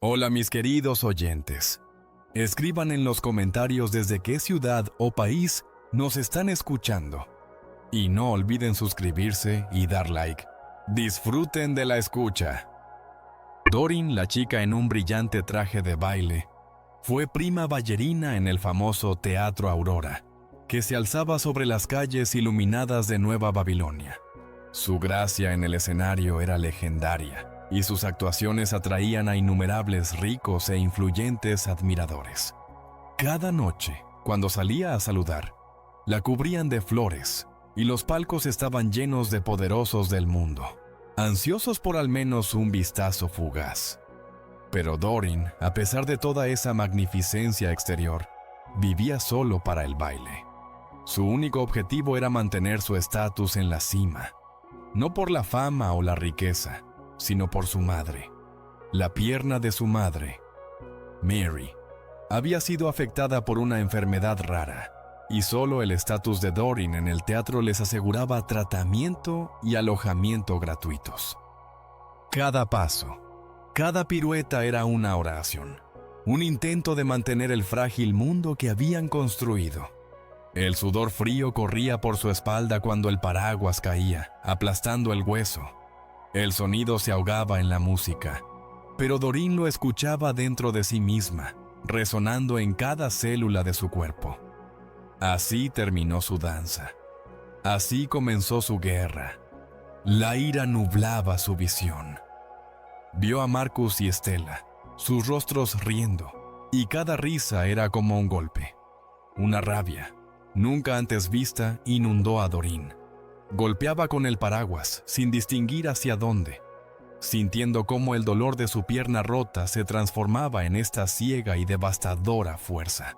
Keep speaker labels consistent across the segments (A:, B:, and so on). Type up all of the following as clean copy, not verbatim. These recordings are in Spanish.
A: Hola mis queridos oyentes. Escriban en los comentarios desde qué ciudad o país nos están escuchando. Y no olviden suscribirse y dar like. Disfruten de la escucha. Doreen, la chica en un brillante traje de baile, fue prima ballerina en el famoso Teatro Aurora, que se alzaba sobre las calles iluminadas de Nueva Babilonia. Su gracia en el escenario era legendaria, y sus actuaciones atraían a innumerables ricos e influyentes admiradores. Cada noche, cuando salía a saludar, la cubrían de flores, y los palcos estaban llenos de poderosos del mundo, ansiosos por al menos un vistazo fugaz. Pero Doreen, a pesar de toda esa magnificencia exterior, vivía solo para el baile. Su único objetivo era mantener su estatus en la cima, no por la fama o la riqueza, sino por su madre. La pierna de su madre, Mary, había sido afectada por una enfermedad rara, y solo el estatus de Doreen en el teatro les aseguraba tratamiento y alojamiento gratuitos. Cada paso, cada pirueta era una oración, un intento de mantener el frágil mundo que habían construido. El sudor frío corría por su espalda cuando el paraguas caía, aplastando el hueso. El sonido se ahogaba en la música, pero Doreen lo escuchaba dentro de sí misma, resonando en cada célula de su cuerpo. Así terminó su danza. Así comenzó su guerra. La ira nublaba su visión. Vio a Marcus y Stella, sus rostros riendo, y cada risa era como un golpe. Una rabia, nunca antes vista, inundó a Doreen. Golpeaba con el paraguas, sin distinguir hacia dónde, sintiendo cómo el dolor de su pierna rota se transformaba en esta ciega y devastadora fuerza.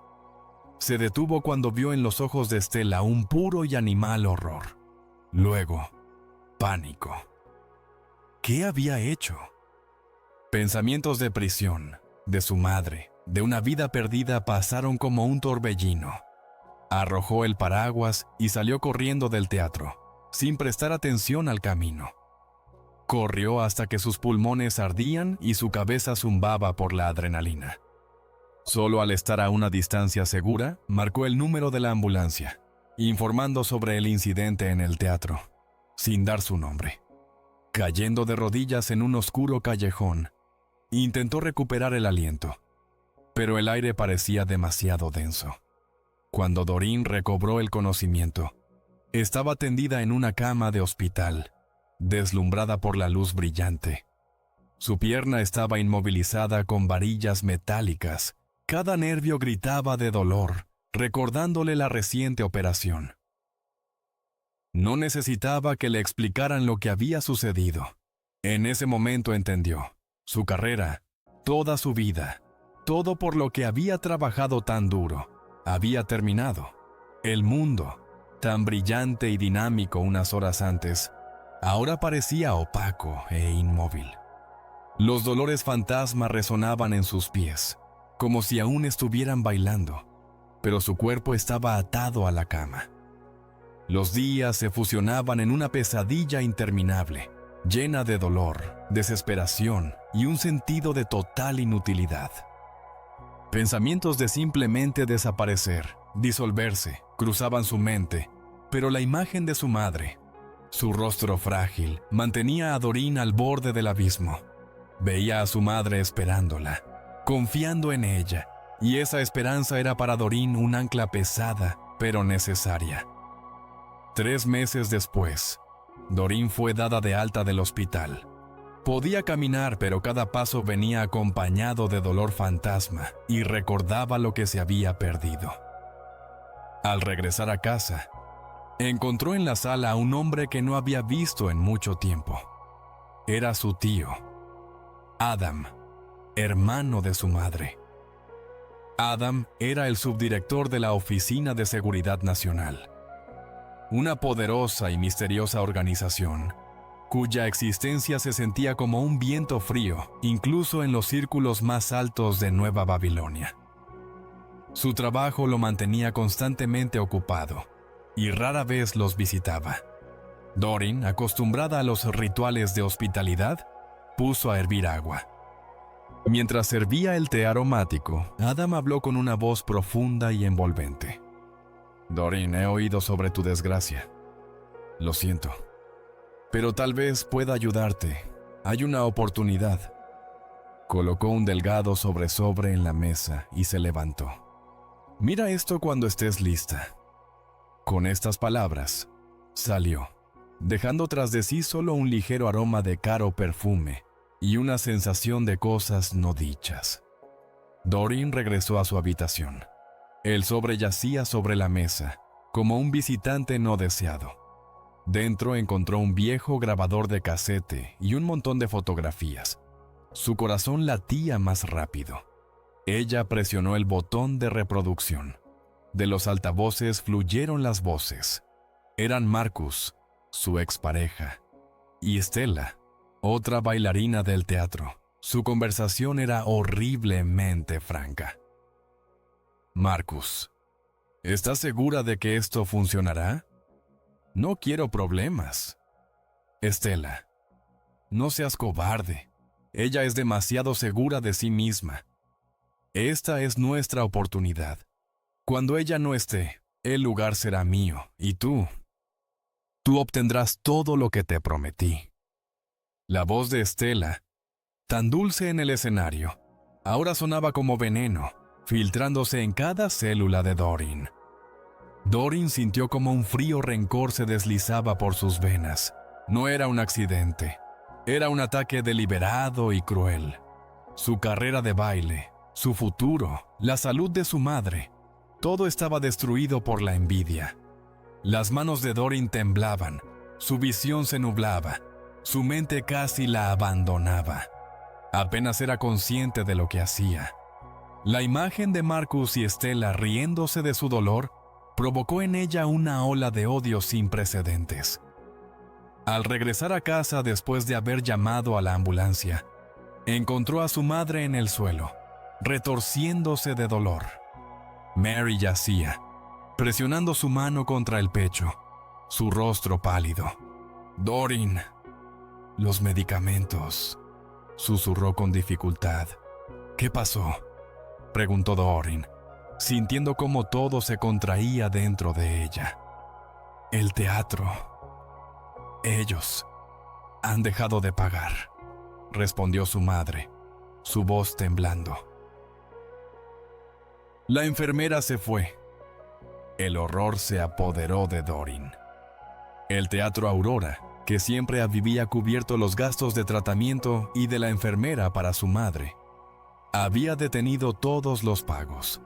A: Se detuvo cuando vio en los ojos de Stella un puro y animal horror. Luego, pánico. ¿Qué había hecho? Pensamientos de prisión, de su madre, de una vida perdida pasaron como un torbellino. Arrojó el paraguas y salió corriendo del teatro, sin prestar atención al camino. Corrió hasta que sus pulmones ardían y su cabeza zumbaba por la adrenalina. Solo al estar a una distancia segura, marcó el número de la ambulancia, informando sobre el incidente en el teatro, sin dar su nombre. Cayendo de rodillas en un oscuro callejón, intentó recuperar el aliento, pero el aire parecía demasiado denso. Cuando Doreen recobró el conocimiento, estaba tendida en una cama de hospital, deslumbrada por la luz brillante. Su pierna estaba inmovilizada con varillas metálicas. Cada nervio gritaba de dolor, recordándole la reciente operación. No necesitaba que le explicaran lo que había sucedido. En ese momento entendió. Su carrera, toda su vida, todo por lo que había trabajado tan duro, había terminado. El mundo, tan brillante y dinámico unas horas antes, ahora parecía opaco e inmóvil. Los dolores fantasma resonaban en sus pies, como si aún estuvieran bailando, pero su cuerpo estaba atado a la cama. Los días se fusionaban en una pesadilla interminable, llena de dolor, desesperación y un sentido de total inutilidad. Pensamientos de simplemente desaparecer, disolverse, cruzaban su mente, pero la imagen de su madre, su rostro frágil, mantenía a Doreen al borde del abismo. Veía a su madre esperándola, confiando en ella, y esa esperanza era para Doreen un ancla pesada, pero necesaria. 3 meses después, Doreen fue dada de alta del hospital. Podía caminar, pero cada paso venía acompañado de dolor fantasma y recordaba lo que se había perdido. Al regresar a casa, encontró en la sala a un hombre que no había visto en mucho tiempo. Era su tío, Adam, hermano de su madre. Adam era el subdirector de la Oficina de Seguridad Nacional, una poderosa y misteriosa organización cuya existencia se sentía como un viento frío, incluso en los círculos más altos de Nueva Babilonia. Su trabajo lo mantenía constantemente ocupado, y rara vez los visitaba. Doreen, acostumbrada a los rituales de hospitalidad, puso a hervir agua. Mientras servía el té aromático, Adam habló con una voz profunda y envolvente. Doreen, he oído sobre tu desgracia. Lo siento. Pero tal vez pueda ayudarte. Hay una oportunidad. Colocó un delgado sobre en la mesa y se levantó. Mira esto cuando estés lista. Con estas palabras, salió, dejando tras de sí solo un ligero aroma de caro perfume y una sensación de cosas no dichas. Doreen regresó a su habitación. El sobre yacía sobre la mesa, como un visitante no deseado. Dentro encontró un viejo grabador de casete y un montón de fotografías. Su corazón latía más rápido. Ella presionó el botón de reproducción. De los altavoces fluyeron las voces. Eran Marcus, su expareja, y Stella, otra bailarina del teatro. Su conversación era horriblemente franca. Marcus, ¿estás segura de que esto funcionará? No quiero problemas. Stella, no seas cobarde. Ella es demasiado segura de sí misma. Esta es nuestra oportunidad. Cuando ella no esté, el lugar será mío, y tú obtendrás todo lo que te prometí. La voz de Stella, tan dulce en el escenario, ahora sonaba como veneno, filtrándose en cada célula de Doreen. Doreen sintió como un frío rencor se deslizaba por sus venas. No era un accidente, era un ataque deliberado y cruel. Su carrera de baile, su futuro, la salud de su madre, todo estaba destruido por la envidia. Las manos de Doreen temblaban, su visión se nublaba, su mente casi la abandonaba. Apenas era consciente de lo que hacía. La imagen de Marcus y Stella riéndose de su dolor provocó en ella una ola de odio sin precedentes. Al regresar a casa después de haber llamado a la ambulancia, encontró a su madre en el suelo, retorciéndose de dolor. Mary yacía, presionando su mano contra el pecho, su rostro pálido. Doreen, los medicamentos, susurró con dificultad. ¿Qué pasó?, preguntó Doreen, sintiendo cómo todo se contraía dentro de ella. El teatro. Ellos han dejado de pagar, respondió su madre, su voz temblando. La enfermera se fue. El horror se apoderó de Doreen. El Teatro Aurora, que siempre había cubierto los gastos de tratamiento y de la enfermera para su madre, había detenido todos los pagos.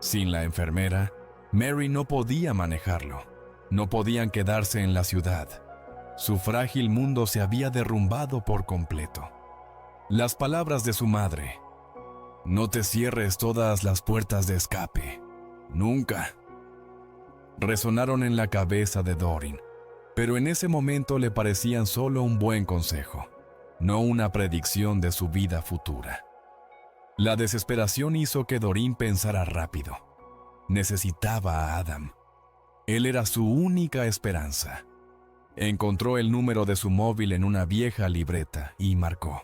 A: Sin la enfermera, Mary no podía manejarlo. No podían quedarse en la ciudad. Su frágil mundo se había derrumbado por completo. Las palabras de su madre: «No te cierres todas las puertas de escape. Nunca», resonaron en la cabeza de Doreen, pero en ese momento le parecían solo un buen consejo, no una predicción de su vida futura. La desesperación hizo que Doreen pensara rápido. Necesitaba a Adam. Él era su única esperanza. Encontró el número de su móvil en una vieja libreta y marcó.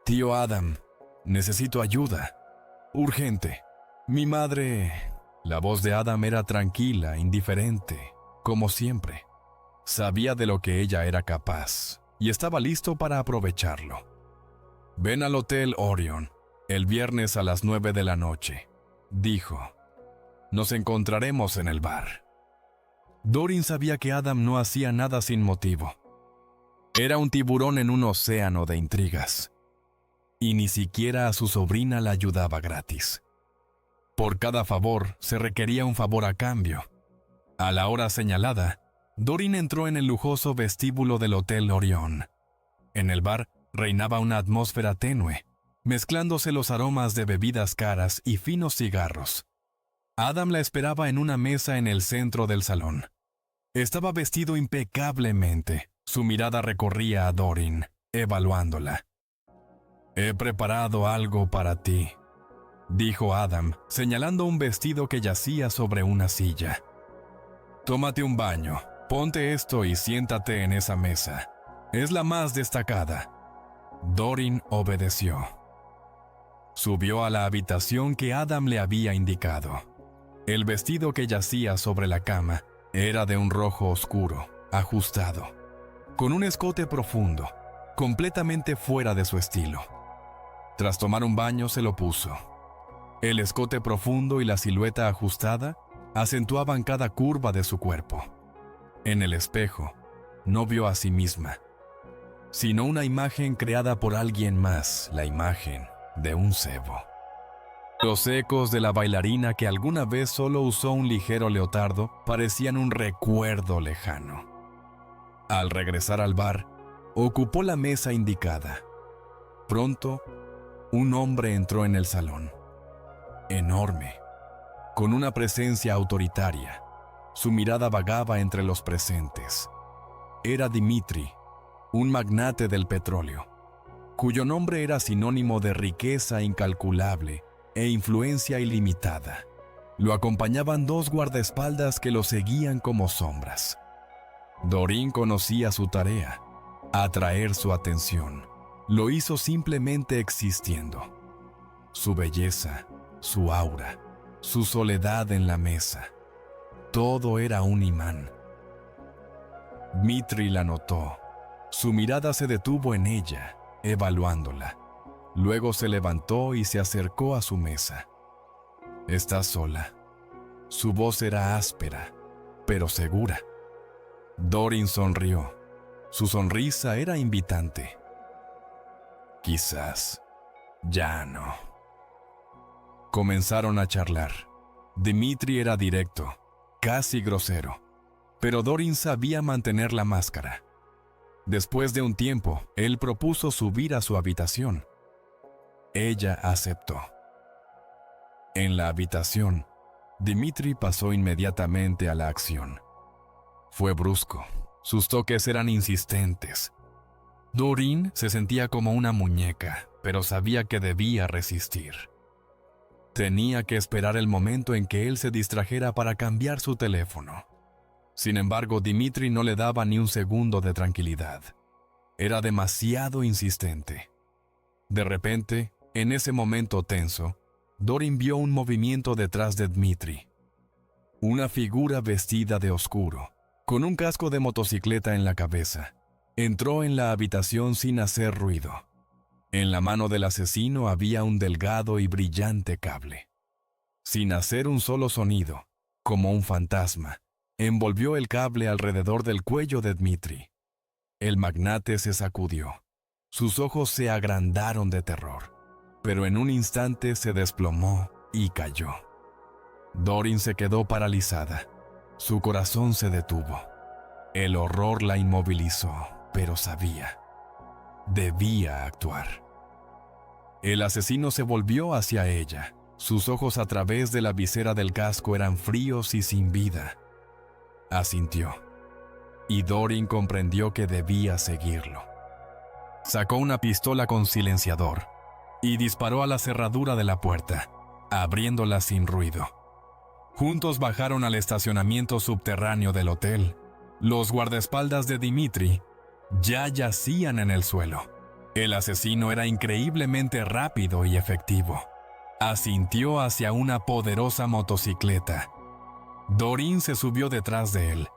A: «Tío Adam, necesito ayuda. Urgente. Mi madre...» La voz de Adam era tranquila, indiferente, como siempre. Sabía de lo que ella era capaz y estaba listo para aprovecharlo. «Ven al Hotel Orion el viernes a las 9 de la noche», dijo. «Nos encontraremos en el bar». Doreen sabía que Adam no hacía nada sin motivo. Era un tiburón en un océano de intrigas. Y ni siquiera a su sobrina la ayudaba gratis. Por cada favor se requería un favor a cambio. A la hora señalada, Doreen entró en el lujoso vestíbulo del Hotel Orion. En el bar reinaba una atmósfera tenue, mezclándose los aromas de bebidas caras y finos cigarros. Adam la esperaba en una mesa en el centro del salón. Estaba vestido impecablemente. Su mirada recorría a Doreen, evaluándola. «He preparado algo para ti», dijo Adam, señalando un vestido que yacía sobre una silla. «Tómate un baño, ponte esto y siéntate en esa mesa. Es la más destacada». Doreen obedeció. Subió a la habitación que Adam le había indicado. El vestido que yacía sobre la cama era de un rojo oscuro, ajustado, con un escote profundo, completamente fuera de su estilo. Tras tomar un baño se lo puso. El escote profundo y la silueta ajustada acentuaban cada curva de su cuerpo. En el espejo, no vio a sí misma, sino una imagen creada por alguien más, la imagen de un cebo. Los ecos de la bailarina que alguna vez solo usó un ligero leotardo parecían un recuerdo lejano. Al regresar al bar, ocupó la mesa indicada. Pronto, un hombre entró en el salón. Enorme, con una presencia autoritaria. Su mirada vagaba entre los presentes. Era Dimitri, un magnate del petróleo, cuyo nombre era sinónimo de riqueza incalculable e influencia ilimitada. Lo acompañaban dos guardaespaldas que lo seguían como sombras. Doreen conocía su tarea: atraer su atención. Lo hizo simplemente existiendo. Su belleza, su aura, su soledad en la mesa. Todo era un imán. Dmitri la notó. Su mirada se detuvo en ella, evaluándola. Luego se levantó y se acercó a su mesa. «¿Estás sola?» Su voz era áspera, pero segura. Doreen sonrió. Su sonrisa era invitante. «Quizás. Ya no». Comenzaron a charlar. Dimitri era directo, casi grosero, pero Doreen sabía mantener la máscara. Después de un tiempo, él propuso subir a su habitación. Ella aceptó. En la habitación, Dimitri pasó inmediatamente a la acción. Fue brusco. Sus toques eran insistentes. Doreen se sentía como una muñeca, pero sabía que debía resistir. Tenía que esperar el momento en que él se distrajera para cambiar su teléfono. Sin embargo, Dimitri no le daba ni un segundo de tranquilidad. Era demasiado insistente. De repente, en ese momento tenso, Doreen vio un movimiento detrás de Dmitri. Una figura vestida de oscuro, con un casco de motocicleta en la cabeza, entró en la habitación sin hacer ruido. En la mano del asesino había un delgado y brillante cable. Sin hacer un solo sonido, como un fantasma, envolvió el cable alrededor del cuello de Dmitri. El magnate se sacudió. Sus ojos se agrandaron de terror, pero en un instante se desplomó y cayó. Doreen se quedó paralizada. Su corazón se detuvo. El horror la inmovilizó, pero sabía. Debía actuar. El asesino se volvió hacia ella. Sus ojos a través de la visera del casco eran fríos y sin vida. Asintió, y Doreen comprendió que debía seguirlo. Sacó una pistola con silenciador y disparó a la cerradura de la puerta, abriéndola sin ruido. Juntos bajaron al estacionamiento subterráneo del hotel. Los guardaespaldas de Dimitri ya yacían en el suelo. El asesino era increíblemente rápido y efectivo. Asintió hacia una poderosa motocicleta. Doreen se subió detrás de él.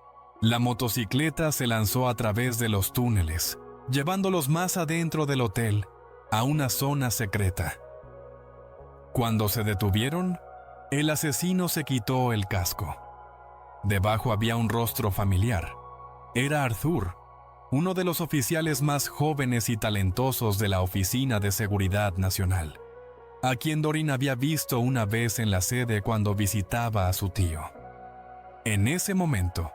A: La motocicleta se lanzó a través de los túneles, llevándolos más adentro del hotel, a una zona secreta. Cuando se detuvieron, el asesino se quitó el casco. Debajo había un rostro familiar. Era Arthur, uno de los oficiales más jóvenes y talentosos de la Oficina de Seguridad Nacional, a quien Doreen había visto una vez en la sede cuando visitaba a su tío. En ese momento,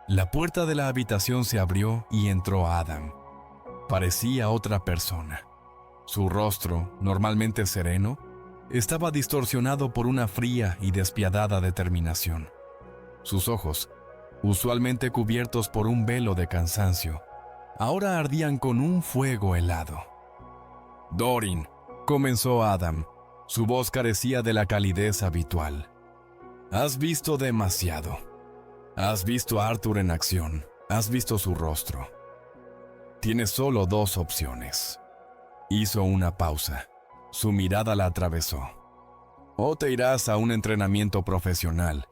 A: la puerta de la habitación se abrió y entró Adam. Parecía otra persona. Su rostro, normalmente sereno, estaba distorsionado por una fría y despiadada determinación. Sus ojos, usualmente cubiertos por un velo de cansancio, ahora ardían con un fuego helado. «Doreen», comenzó Adam. Su voz carecía de la calidez habitual. «Has visto demasiado. Has visto a Arthur en acción. Has visto su rostro. Tienes solo dos opciones. Hizo una pausa. Su mirada la atravesó. O te irás a un entrenamiento profesional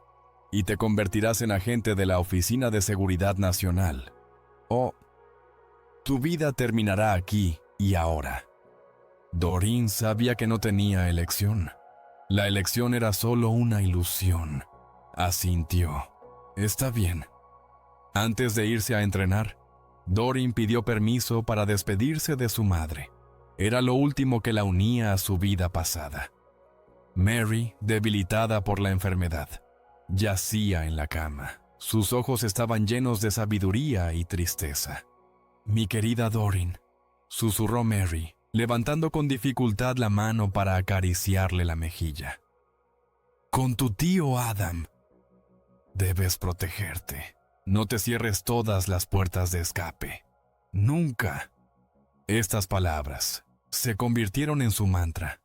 A: y te convertirás en agente de la Oficina de Seguridad Nacional. O tu vida terminará aquí y ahora. Doreen sabía que no tenía elección. La elección era solo una ilusión. Asintió. Está bien. Antes de irse a entrenar, Doreen pidió permiso para despedirse de su madre. Era lo último que la unía a su vida pasada. Mary, debilitada por la enfermedad, yacía en la cama. Sus ojos estaban llenos de sabiduría y tristeza. «Mi querida Doreen», susurró Mary, levantando con dificultad la mano para acariciarle la mejilla. «Con tu tío Adam. Debes protegerte. No te cierres todas las puertas de escape. Nunca». Estas palabras se convirtieron en su mantra.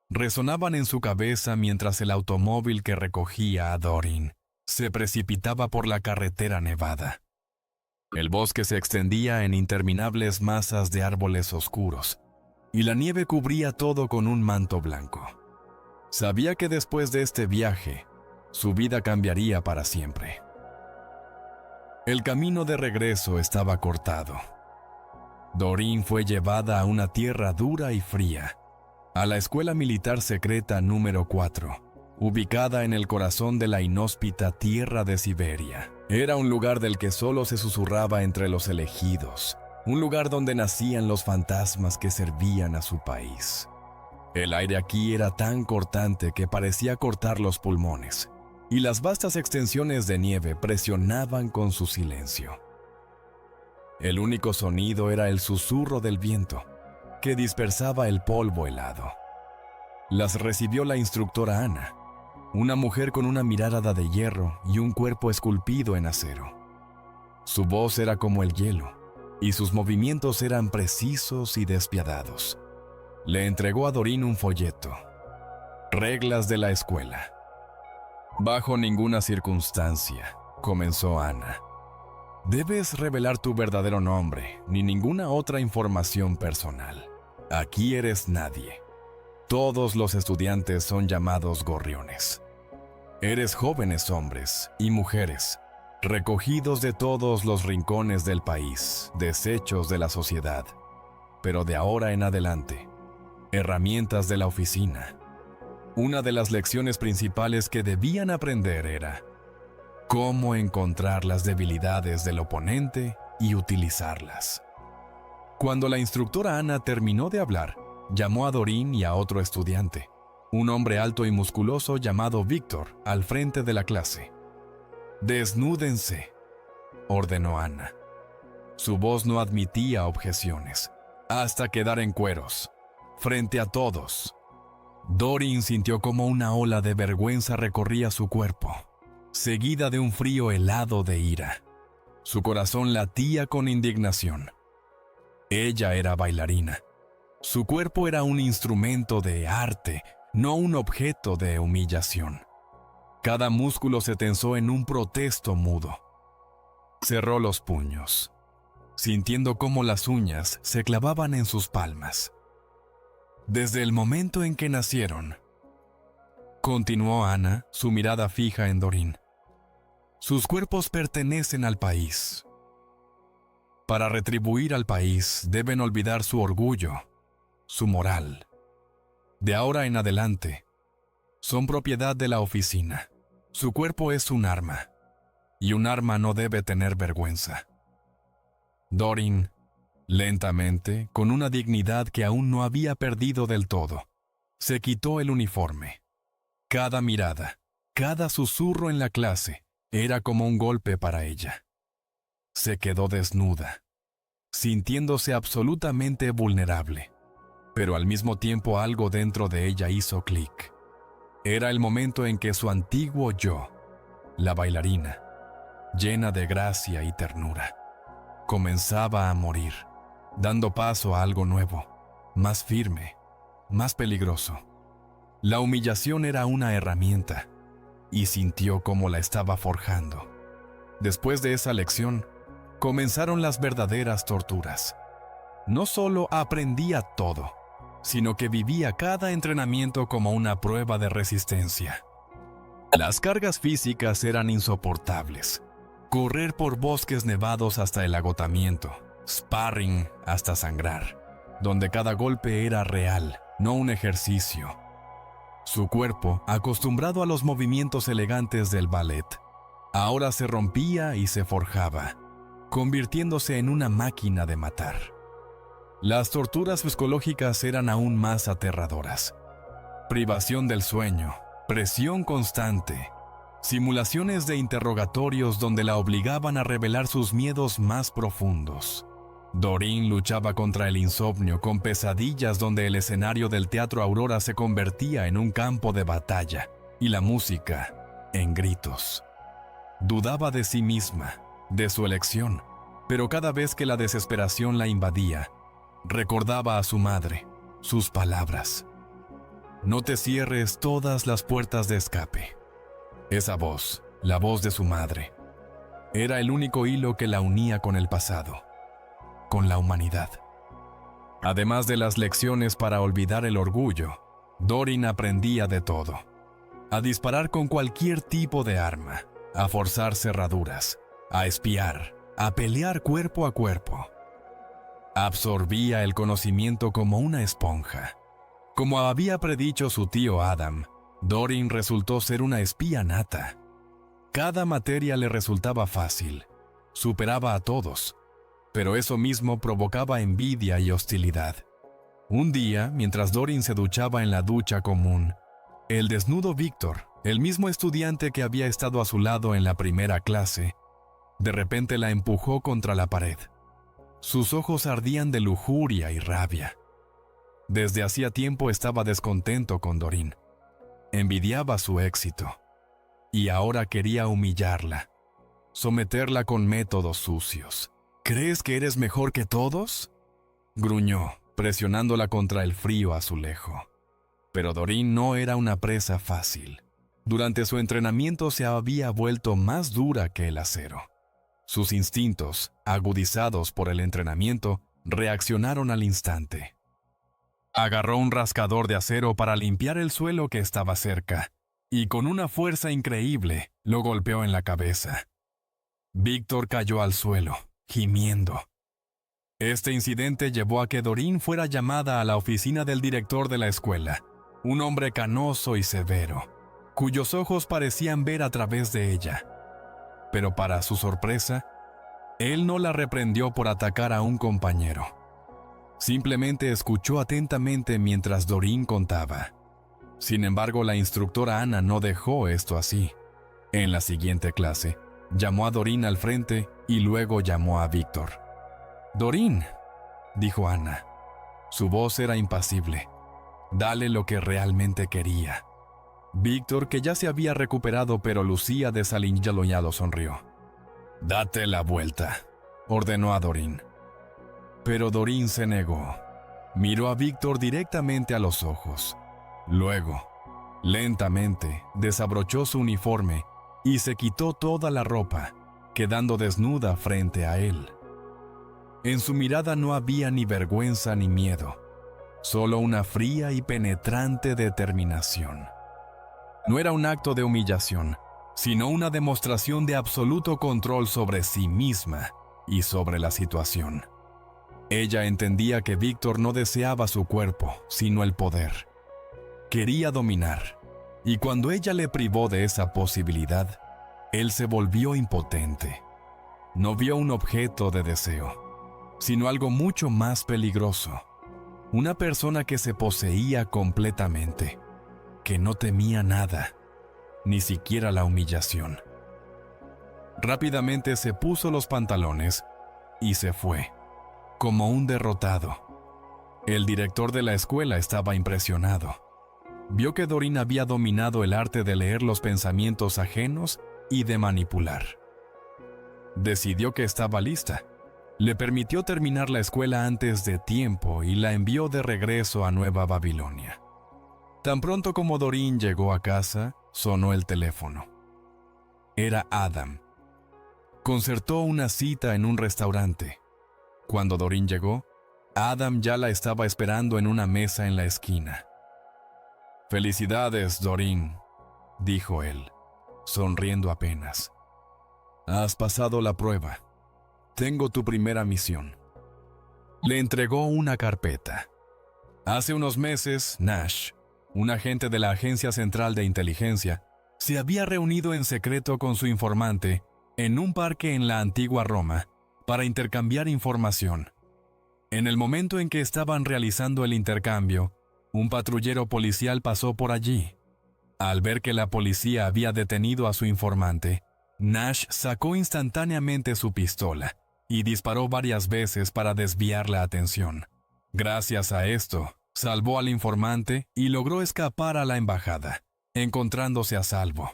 A: Resonaban en su cabeza mientras el automóvil que recogía a Doreen se precipitaba por la carretera nevada. El bosque se extendía en interminables masas de árboles oscuros, y la nieve cubría todo con un manto blanco. Sabía que después de este viaje, su vida cambiaría para siempre. El camino de regreso estaba cortado. Doreen fue llevada a una tierra dura y fría, a la Escuela Militar Secreta número 4, ubicada en el corazón de la inhóspita tierra de Siberia. Era un lugar del que solo se susurraba entre los elegidos, un lugar donde nacían los fantasmas que servían a su país. El aire aquí era tan cortante que parecía cortar los pulmones, y las vastas extensiones de nieve presionaban con su silencio. El único sonido era el susurro del viento, que dispersaba el polvo helado. Las recibió la instructora Anna, una mujer con una mirada de hierro y un cuerpo esculpido en acero. Su voz era como el hielo, y sus movimientos eran precisos y despiadados. Le entregó a Doreen un folleto. Reglas de la escuela. «Bajo ninguna circunstancia», comenzó Anna, «debes revelar tu verdadero nombre ni ninguna otra información personal. Aquí eres nadie. Todos los estudiantes son llamados gorriones. Eres jóvenes hombres y mujeres, recogidos de todos los rincones del país, desechos de la sociedad. Pero de ahora en adelante, herramientas de la oficina». Una de las lecciones principales que debían aprender era cómo encontrar las debilidades del oponente y utilizarlas. Cuando la instructora Anna terminó de hablar, llamó a Doreen y a otro estudiante, un hombre alto y musculoso llamado Víctor, al frente de la clase. «Desnúdense», ordenó Anna. Su voz no admitía objeciones, hasta quedar en cueros, frente a todos. Doreen sintió como una ola de vergüenza recorría su cuerpo, seguida de un frío helado de ira. Su corazón latía con indignación. Ella era bailarina. Su cuerpo era un instrumento de arte, no un objeto de humillación. Cada músculo se tensó en un protesto mudo. Cerró los puños, sintiendo cómo las uñas se clavaban en sus palmas. «Desde el momento en que nacieron», continuó Anna, su mirada fija en Doreen, «sus cuerpos pertenecen al país. Para retribuir al país deben olvidar su orgullo, su moral. De ahora en adelante, son propiedad de la oficina. Su cuerpo es un arma, y un arma no debe tener vergüenza». Doreen, lentamente, con una dignidad que aún no había perdido del todo, se quitó el uniforme. Cada mirada, cada susurro en la clase, era como un golpe para ella. Se quedó desnuda, sintiéndose absolutamente vulnerable, pero al mismo tiempo algo dentro de ella hizo clic. Era el momento en que su antiguo yo, la bailarina, llena de gracia y ternura, comenzaba a morir, dando paso a algo nuevo, más firme, más peligroso. La humillación era una herramienta, y sintió cómo la estaba forjando. Después de esa lección, comenzaron las verdaderas torturas. no solo aprendía todo, sino que vivía cada entrenamiento como una prueba de resistencia. Las cargas físicas eran insoportables. Correr por bosques nevados hasta el agotamiento, sparring hasta sangrar, donde cada golpe era real, no un ejercicio. Su cuerpo, acostumbrado a los movimientos elegantes del ballet, ahora se rompía y se forjaba, convirtiéndose en una máquina de matar. Las torturas psicológicas eran aún más aterradoras. Privación del sueño, presión constante, simulaciones de interrogatorios donde la obligaban a revelar sus miedos más profundos. Doreen luchaba contra el insomnio con pesadillas donde el escenario del Teatro Aurora se convertía en un campo de batalla y la música en gritos. Dudaba de sí misma, de su elección, pero cada vez que la desesperación la invadía, recordaba a su madre, sus palabras. No te cierres todas las puertas de escape. Esa voz, la voz de su madre, era el único hilo que la unía con el pasado, con la humanidad. Además de las lecciones para olvidar el orgullo, Doreen aprendía de todo. A disparar con cualquier tipo de arma, a forzar cerraduras, a espiar, a pelear cuerpo a cuerpo. Absorbía el conocimiento como una esponja. Como había predicho su tío Adam, Doreen resultó ser una espía nata. Cada materia le resultaba fácil, superaba a todos, pero eso mismo provocaba envidia y hostilidad. Un día, mientras Doreen se duchaba en la ducha común, el desnudo Víctor, el mismo estudiante que había estado a su lado en la primera clase, de repente la empujó contra la pared. Sus ojos ardían de lujuria y rabia. Desde hacía tiempo estaba descontento con Doreen. Envidiaba su éxito. Y ahora quería humillarla, someterla con métodos sucios. ¿Crees que eres mejor que todos?, gruñó, presionándola contra el frío azulejo. Pero Doreen no era una presa fácil. Durante su entrenamiento se había vuelto más dura que el acero. Sus instintos, agudizados por el entrenamiento, reaccionaron al instante. Agarró un rascador de acero para limpiar el suelo que estaba cerca, y con una fuerza increíble lo golpeó en la cabeza. Víctor cayó al suelo, gimiendo. Este incidente llevó a que Doreen fuera llamada a la oficina del director de la escuela, un hombre canoso y severo, cuyos ojos parecían ver a través de ella. Pero para su sorpresa, él no la reprendió por atacar a un compañero. Simplemente escuchó atentamente mientras Doreen contaba. Sin embargo, la instructora Ana no dejó esto así. En la siguiente clase, llamó a Doreen al frente y luego llamó a Víctor. «Doreen», dijo Ana. Su voz era impasible. «Dale lo que realmente quería». Víctor, que ya se había recuperado pero lucía desaliñado, sonrió. «Date la vuelta», ordenó a Doreen. Pero Doreen se negó. Miró a Víctor directamente a los ojos. Luego, lentamente, desabrochó su uniforme y se quitó toda la ropa, quedando desnuda frente a él. En su mirada no había ni vergüenza ni miedo, solo una fría y penetrante determinación. No era un acto de humillación, sino una demostración de absoluto control sobre sí misma y sobre la situación. Ella entendía que Víctor no deseaba su cuerpo, sino el poder. Quería dominar, y cuando ella le privó de esa posibilidad, él se volvió impotente. No vio un objeto de deseo, sino algo mucho más peligroso. Una persona que se poseía completamente, que no temía nada, ni siquiera la humillación. Rápidamente se puso los pantalones y se fue, como un derrotado. El director de la escuela estaba impresionado. Vio que Doreen había dominado el arte de leer los pensamientos ajenos y de manipular. Decidió que estaba lista. Le permitió terminar la escuela antes de tiempo y la envió de regreso a Nueva Babilonia. Tan pronto como Doreen llegó a casa, sonó el teléfono. Era Adam. Concertó una cita en un restaurante. Cuando Doreen llegó, Adam ya la estaba esperando en una mesa en la esquina. «Felicidades, Doreen», dijo él, sonriendo apenas. «Has pasado la prueba. Tengo tu primera misión». Le entregó una carpeta. Hace unos meses, Nash, un agente de la Agencia Central de Inteligencia, se había reunido en secreto con su informante en un parque en la antigua Roma para intercambiar información. En el momento en que estaban realizando el intercambio, un patrullero policial pasó por allí. Al ver que la policía había detenido a su informante, Nash sacó instantáneamente su pistola y disparó varias veces para desviar la atención. Gracias a esto, salvó al informante y logró escapar a la embajada, encontrándose a salvo.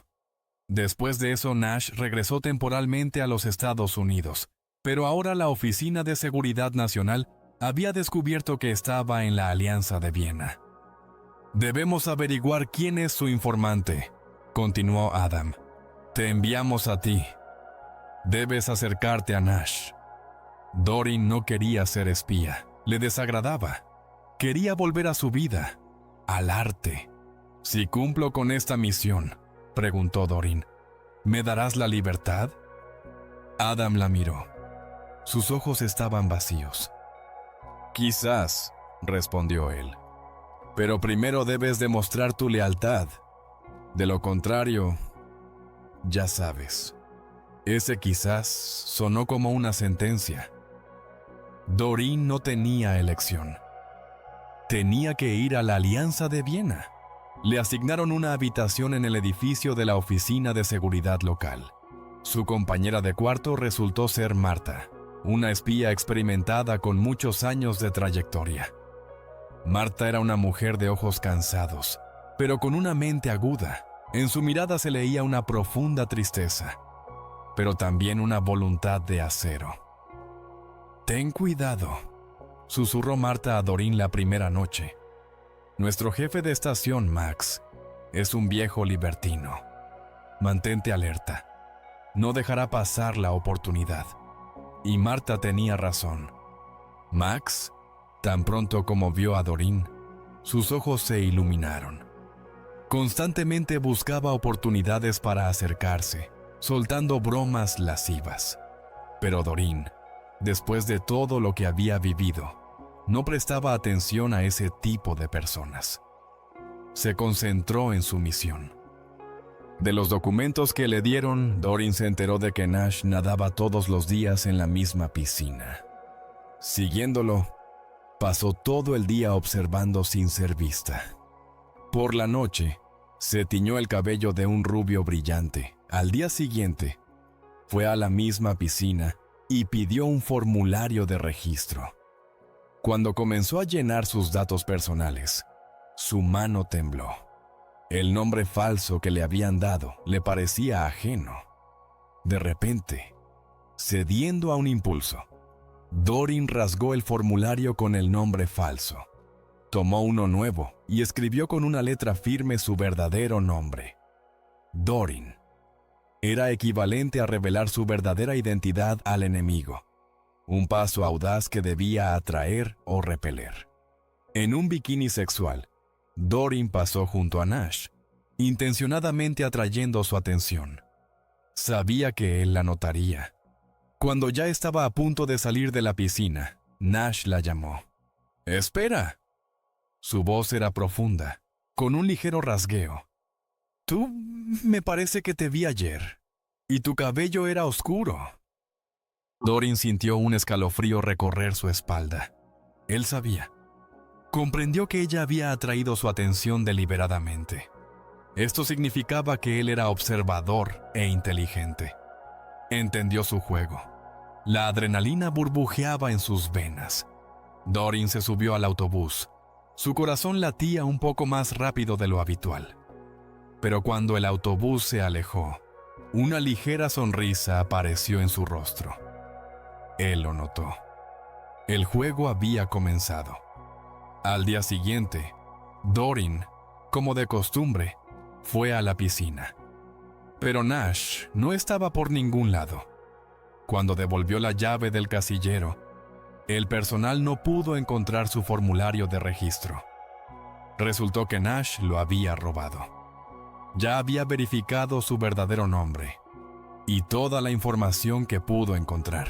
A: Después de eso, Nash regresó temporalmente a los Estados Unidos, pero ahora la Oficina de Seguridad Nacional había descubierto que estaba en la Alianza de Viena. «Debemos averiguar quién es su informante», continuó Adam. «Te enviamos a ti. Debes acercarte a Nash». Doreen no quería ser espía, le desagradaba. Quería volver a su vida, al arte. «Si cumplo con esta misión», preguntó Doreen, «¿me darás la libertad?» Adam la miró. Sus ojos estaban vacíos. «Quizás», respondió él, «pero primero debes demostrar tu lealtad. De lo contrario, ya sabes». Ese quizás sonó como una sentencia. Doreen no tenía elección. Tenía que ir a la Alianza de Viena. Le asignaron una habitación en el edificio de la Oficina de Seguridad Local. Su compañera de cuarto resultó ser Marta, una espía experimentada con muchos años de trayectoria. Marta era una mujer de ojos cansados, pero con una mente aguda. En su mirada se leía una profunda tristeza, pero también una voluntad de acero. «Ten cuidado», susurró Marta a Doreen la primera noche. «Nuestro jefe de estación, Max, es un viejo libertino. Mantente alerta. No dejará pasar la oportunidad». Y Marta tenía razón. Max, tan pronto como vio a Doreen, sus ojos se iluminaron. Constantemente buscaba oportunidades para acercarse, soltando bromas lascivas. Pero Doreen, después de todo lo que había vivido, no prestaba atención a ese tipo de personas. Se concentró en su misión. De los documentos que le dieron, Doreen se enteró de que Nash nadaba todos los días en la misma piscina. Siguiéndolo, pasó todo el día observando sin ser vista. Por la noche, se tiñó el cabello de un rubio brillante. Al día siguiente, fue a la misma piscina y pidió un formulario de registro. Cuando comenzó a llenar sus datos personales, su mano tembló. El nombre falso que le habían dado le parecía ajeno. De repente, cediendo a un impulso, Doreen rasgó el formulario con el nombre falso. Tomó uno nuevo y escribió con una letra firme su verdadero nombre. Doreen. Era equivalente a revelar su verdadera identidad al enemigo. Un paso audaz que debía atraer o repeler. En un bikini sexual, Doreen pasó junto a Nash, intencionadamente atrayendo su atención. Sabía que él la notaría. Cuando ya estaba a punto de salir de la piscina, Nash la llamó. «¡Espera!». Su voz era profunda, con un ligero rasgueo. «Tú me parece que te vi ayer, y tu cabello era oscuro». Doreen sintió un escalofrío recorrer su espalda. Él sabía. Comprendió que ella había atraído su atención deliberadamente. Esto significaba que él era observador e inteligente. Entendió su juego. La adrenalina burbujeaba en sus venas. Doreen se subió al autobús. Su corazón latía un poco más rápido de lo habitual. Pero cuando el autobús se alejó, una ligera sonrisa apareció en su rostro. Él lo notó. El juego había comenzado. Al día siguiente, Doreen, como de costumbre, fue a la piscina. Pero Nash no estaba por ningún lado. Cuando devolvió la llave del casillero, el personal no pudo encontrar su formulario de registro. Resultó que Nash lo había robado. Ya había verificado su verdadero nombre y toda la información que pudo encontrar.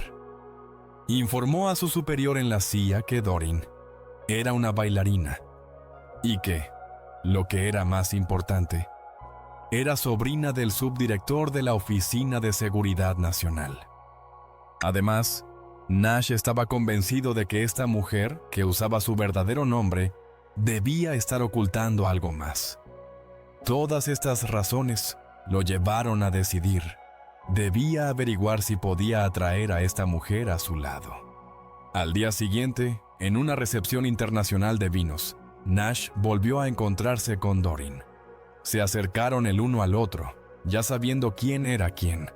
A: Informó a su superior en la CIA que Doreen era una bailarina y que, lo que era más importante, era sobrina del subdirector de la Oficina de Seguridad Nacional. Además, Nash estaba convencido de que esta mujer, que usaba su verdadero nombre, debía estar ocultando algo más. Todas estas razones lo llevaron a decidir. Debía averiguar si podía atraer a esta mujer a su lado. Al día siguiente, en una recepción internacional de vinos, Nash volvió a encontrarse con Doreen. Se acercaron el uno al otro, ya sabiendo quién era quién.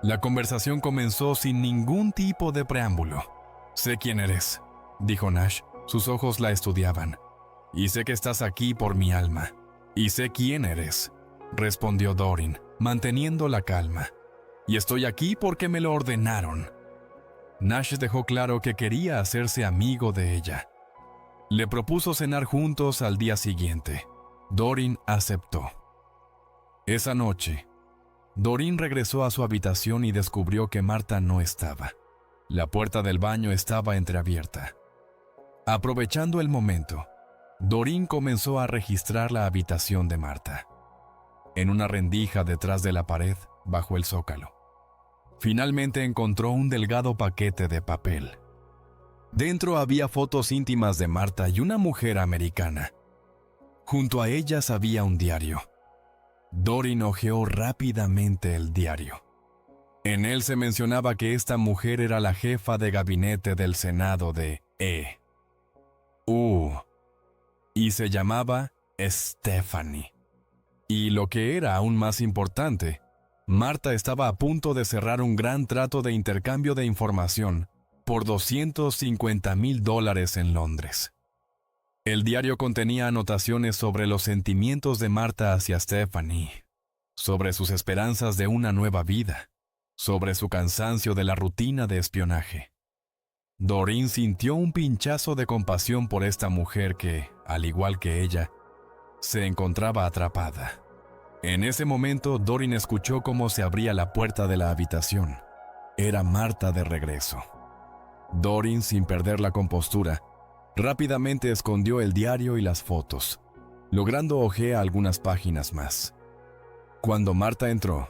A: La conversación comenzó sin ningún tipo de preámbulo. «Sé quién eres», dijo Nash. Sus ojos la estudiaban. «Y sé que estás aquí por mi alma». «Y sé quién eres», respondió Doreen, manteniendo la calma. «Y estoy aquí porque me lo ordenaron». Nash dejó claro que quería hacerse amigo de ella. Le propuso cenar juntos al día siguiente. Doreen aceptó. Esa noche, Doreen regresó a su habitación y descubrió que Marta no estaba. La puerta del baño estaba entreabierta. Aprovechando el momento, Doreen comenzó a registrar la habitación de Marta. En una rendija detrás de la pared, bajo el zócalo. Finalmente encontró un delgado paquete de papel. Dentro había fotos íntimas de Marta y una mujer americana. Junto a ellas había un diario. Doreen hojeó rápidamente el diario. En él se mencionaba que esta mujer era la jefa de gabinete del Senado de E.U. y se llamaba Stephanie. Y lo que era aún más importante, Marta estaba a punto de cerrar un gran trato de intercambio de información por $250,000 en Londres. El diario contenía anotaciones sobre los sentimientos de Marta hacia Stephanie, sobre sus esperanzas de una nueva vida, sobre su cansancio de la rutina de espionaje. Doreen sintió un pinchazo de compasión por esta mujer que, al igual que ella, se encontraba atrapada. En ese momento, Doreen escuchó cómo se abría la puerta de la habitación. Era Marta de regreso. Doreen, sin perder la compostura, rápidamente escondió el diario y las fotos, logrando hojear algunas páginas más. Cuando Marta entró,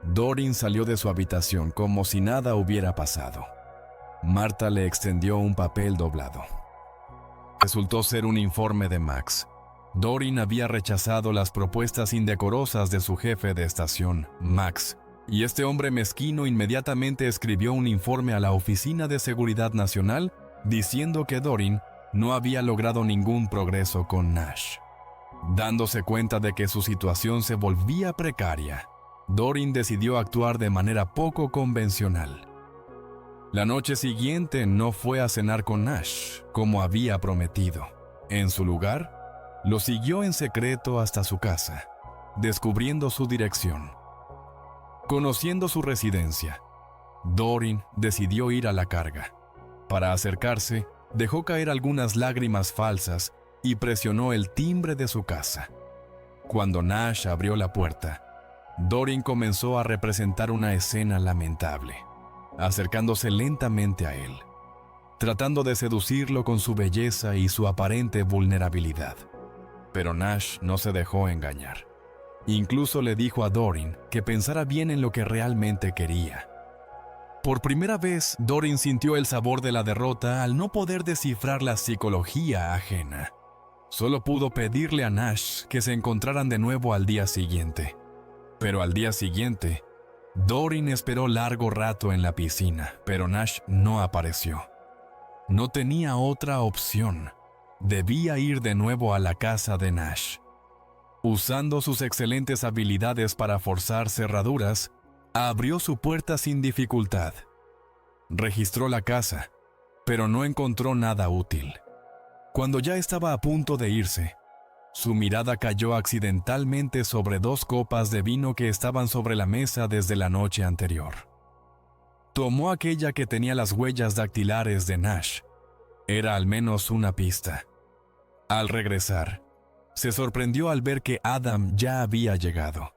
A: Doreen salió de su habitación como si nada hubiera pasado. Marta le extendió un papel doblado. Resultó ser un informe de Max. Doreen había rechazado las propuestas indecorosas de su jefe de estación, Max, y este hombre mezquino inmediatamente escribió un informe a la Oficina de Seguridad Nacional diciendo que Doreen no había logrado ningún progreso con Nash. Dándose cuenta de que su situación se volvía precaria, Doreen decidió actuar de manera poco convencional. La noche siguiente no fue a cenar con Nash, como había prometido. En su lugar, lo siguió en secreto hasta su casa, descubriendo su dirección. Conociendo su residencia, Doreen decidió ir a la carga. Para acercarse, dejó caer algunas lágrimas falsas y presionó el timbre de su casa. Cuando Nash abrió la puerta, Doreen comenzó a representar una escena lamentable, acercándose lentamente a él, tratando de seducirlo con su belleza y su aparente vulnerabilidad. Pero Nash no se dejó engañar. Incluso le dijo a Doreen que pensara bien en lo que realmente quería. Por primera vez, Doreen sintió el sabor de la derrota al no poder descifrar la psicología ajena. Solo pudo pedirle a Nash que se encontraran de nuevo al día siguiente. Pero al día siguiente, Doreen esperó largo rato en la piscina, pero Nash no apareció. No tenía otra opción. Debía ir de nuevo a la casa de Nash. Usando sus excelentes habilidades para forzar cerraduras, abrió su puerta sin dificultad. Registró la casa, pero no encontró nada útil. Cuando ya estaba a punto de irse, su mirada cayó accidentalmente sobre 2 copas de vino que estaban sobre la mesa desde la noche anterior. Tomó aquella que tenía las huellas dactilares de Nash Era al menos una pista. Al regresar, se sorprendió al ver que Adam ya había llegado.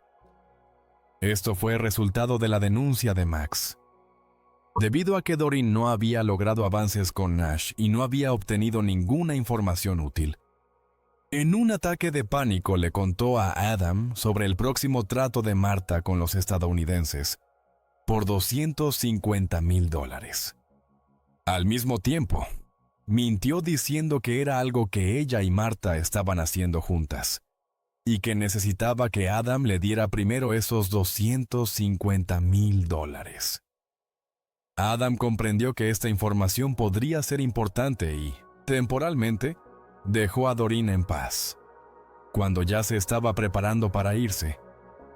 A: Esto fue resultado de la denuncia de Max. Debido a que Doreen no había logrado avances con Nash y no había obtenido ninguna información útil, en un ataque de pánico le contó a Adam sobre el próximo trato de Marta con los estadounidenses por $250,000. Al mismo tiempo, mintió diciendo que era algo que ella y Marta estaban haciendo juntas y que necesitaba que Adam le diera primero esos $250,000. Adam comprendió que esta información podría ser importante y, temporalmente, dejó a Doreen en paz. Cuando ya se estaba preparando para irse,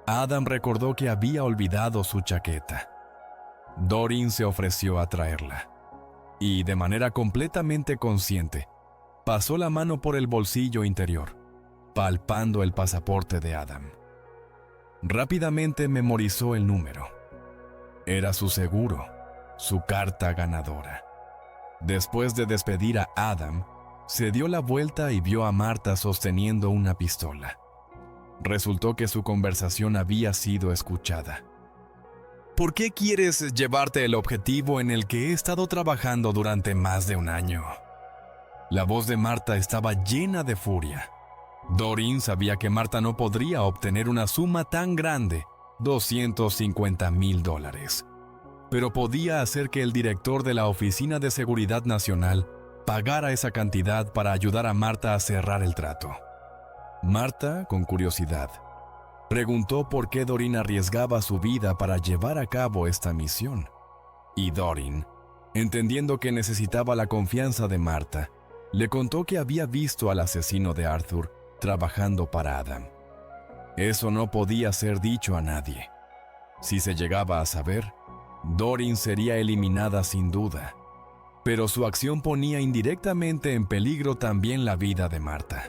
A: Adam recordó que había olvidado su chaqueta. Doreen se ofreció a traerla y, de manera completamente consciente, pasó la mano por el bolsillo interior, palpando el pasaporte de Adam. Rápidamente memorizó el número. Era su seguro, su carta ganadora. Después de despedir a Adam, se dio la vuelta y vio a Marta sosteniendo una pistola. Resultó que su conversación había sido escuchada. ¿Por qué quieres llevarte el objetivo en el que he estado trabajando durante más de un año? La voz de Marta estaba llena de furia. Doreen sabía que Marta no podría obtener una suma tan grande, $250,000, pero podía hacer que el director de la Oficina de Seguridad Nacional pagara esa cantidad para ayudar a Marta a cerrar el trato. Marta, con curiosidad, preguntó por qué Doreen arriesgaba su vida para llevar a cabo esta misión. Y Doreen, entendiendo que necesitaba la confianza de Marta, le contó que había visto al asesino de Arthur trabajando para Adam. Eso no podía ser dicho a nadie. Si se llegaba a saber, Doreen sería eliminada sin duda. Pero su acción ponía indirectamente en peligro también la vida de Marta.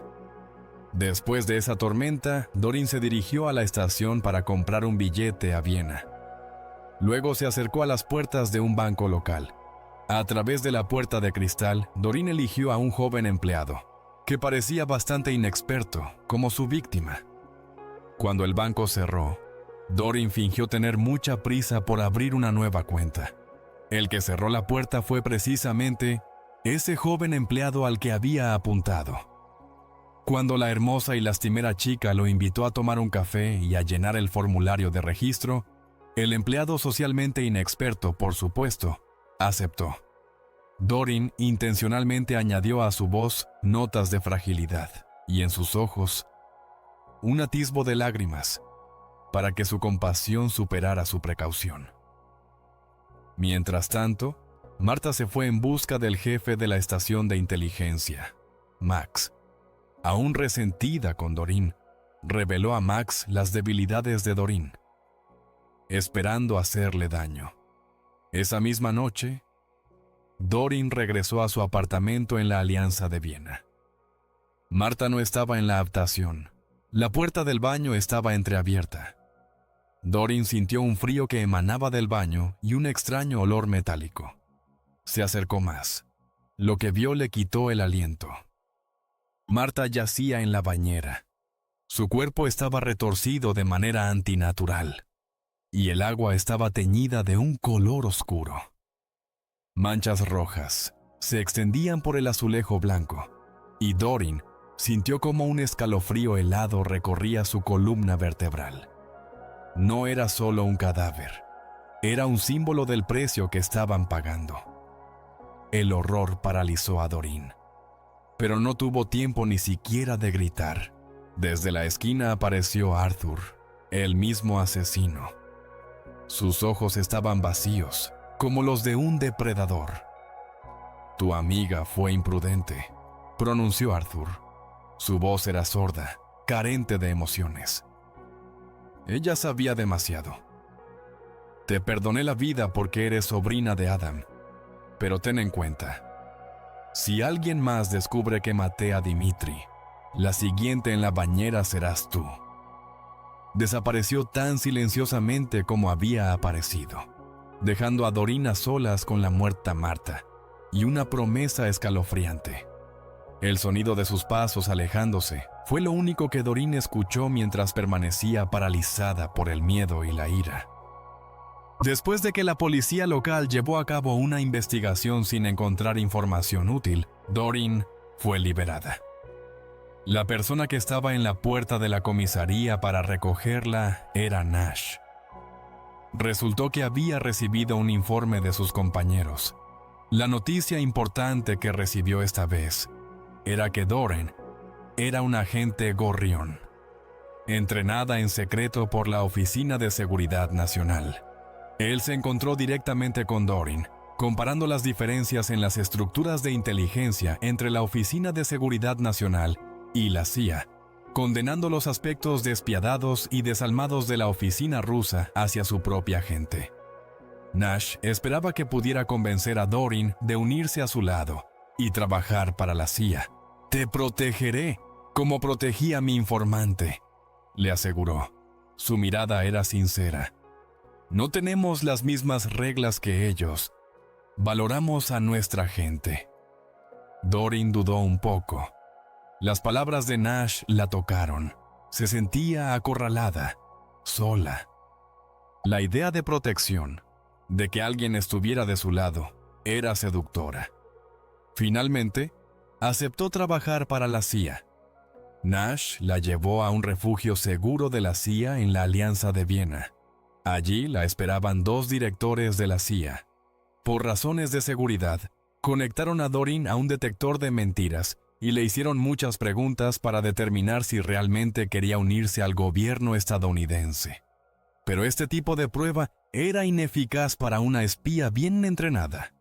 A: Después de esa tormenta, Doreen se dirigió a la estación para comprar un billete a Viena. Luego se acercó a las puertas de un banco local. A través de la puerta de cristal, Doreen eligió a un joven empleado, que parecía bastante inexperto, como su víctima. Cuando el banco cerró, Doreen fingió tener mucha prisa por abrir una nueva cuenta. El que cerró la puerta fue precisamente ese joven empleado al que había apuntado. Cuando la hermosa y lastimera chica lo invitó a tomar un café y a llenar el formulario de registro, el empleado socialmente inexperto, por supuesto, aceptó. Doreen intencionalmente añadió a su voz notas de fragilidad y en sus ojos un atisbo de lágrimas para que su compasión superara su precaución. Mientras tanto, Marta se fue en busca del jefe de la estación de inteligencia, Max. Aún resentida con Doreen, reveló a Max las debilidades de Doreen, esperando hacerle daño. Esa misma noche, Doreen regresó a su apartamento en la Alianza de Viena. Marta no estaba en la habitación. La puerta del baño estaba entreabierta. Doreen sintió un frío que emanaba del baño y un extraño olor metálico. Se acercó más. Lo que vio le quitó el aliento. Marta yacía en la bañera. Su cuerpo estaba retorcido de manera antinatural, y el agua estaba teñida de un color oscuro. Manchas rojas se extendían por el azulejo blanco, y Doreen sintió como un escalofrío helado recorría su columna vertebral. No era solo un cadáver, era un símbolo del precio que estaban pagando. El horror paralizó a Doreen, pero no tuvo tiempo ni siquiera de gritar. Desde la esquina apareció Arthur, el mismo asesino. Sus ojos estaban vacíos, como los de un depredador. «Tu amiga fue imprudente», pronunció Arthur. Su voz era sorda, carente de emociones. Ella sabía demasiado. «Te perdoné la vida porque eres sobrina de Adam, pero ten en cuenta, si alguien más descubre que maté a Dimitri, la siguiente en la bañera serás tú». Desapareció tan silenciosamente como había aparecido, dejando a Doreen a solas con la muerta Marta y una promesa escalofriante. El sonido de sus pasos alejándose fue lo único que Doreen escuchó mientras permanecía paralizada por el miedo y la ira. Después de que la policía local llevó a cabo una investigación sin encontrar información útil, Doreen fue liberada. La persona que estaba en la puerta de la comisaría para recogerla era Nash. Resultó que había recibido un informe de sus compañeros. La noticia importante que recibió esta vez era que Doreen era una agente gorrión, entrenada en secreto por la Oficina de Seguridad Nacional. Él se encontró directamente con Doreen, comparando las diferencias en las estructuras de inteligencia entre la Oficina de Seguridad Nacional y la CIA, condenando los aspectos despiadados y desalmados de la oficina rusa hacia su propia gente. Nash esperaba que pudiera convencer a Doreen de unirse a su lado y trabajar para la CIA. «Te protegeré, como protegí a mi informante», le aseguró. Su mirada era sincera. «No tenemos las mismas reglas que ellos. Valoramos a nuestra gente». Doreen dudó un poco. Las palabras de Nash la tocaron. Se sentía acorralada, sola. La idea de protección, de que alguien estuviera de su lado, era seductora. Finalmente, aceptó trabajar para la CIA. Nash la llevó a un refugio seguro de la CIA en la Alianza de Viena. Allí la esperaban 2 directores de la CIA. Por razones de seguridad, conectaron a Doreen a un detector de mentiras y le hicieron muchas preguntas para determinar si realmente quería unirse al gobierno estadounidense. Pero este tipo de prueba era ineficaz para una espía bien entrenada.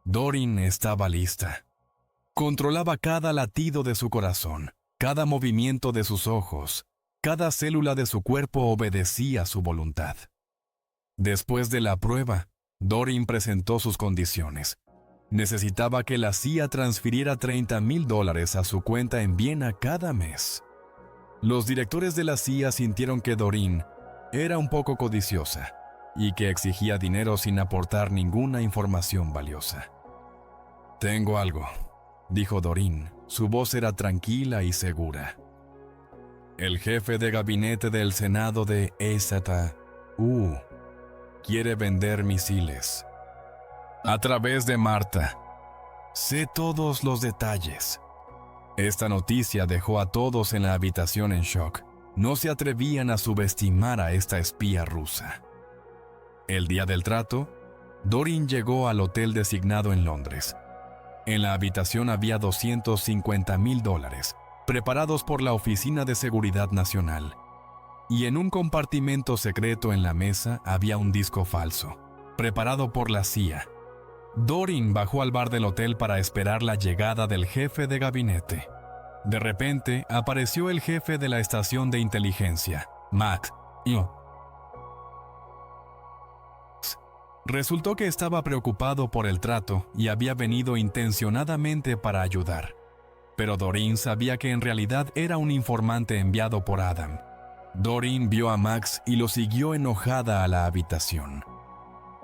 A: Doreen estaba lista. Controlaba cada latido de su corazón, cada movimiento de sus ojos, cada célula de su cuerpo obedecía su voluntad. Después de la prueba, Doreen presentó sus condiciones. Necesitaba que la CIA transfiriera $30,000 a su cuenta en Viena cada mes. Los directores de la CIA sintieron que Doreen era un poco codiciosa y que exigía dinero sin aportar ninguna información valiosa. «Tengo algo», dijo Doreen. Su voz era tranquila y segura. «El jefe de gabinete del Senado de EZU quiere vender misiles. A través de Marta. Sé todos los detalles». Esta noticia dejó a todos en la habitación en shock. No se atrevían a subestimar a esta espía rusa. El día del trato, Doreen llegó al hotel designado en Londres. En la habitación había $250,000, preparados por la Oficina de Seguridad Nacional. Y en un compartimento secreto en la mesa había un disco falso, preparado por la CIA. Doreen bajó al bar del hotel para esperar la llegada del jefe de gabinete. De repente, apareció el jefe de la estación de inteligencia, Max. Resultó que estaba preocupado por el trato y había venido intencionadamente para ayudar. Pero Doreen sabía que en realidad era un informante enviado por Adam. Doreen vio a Max y lo siguió enojada a la habitación.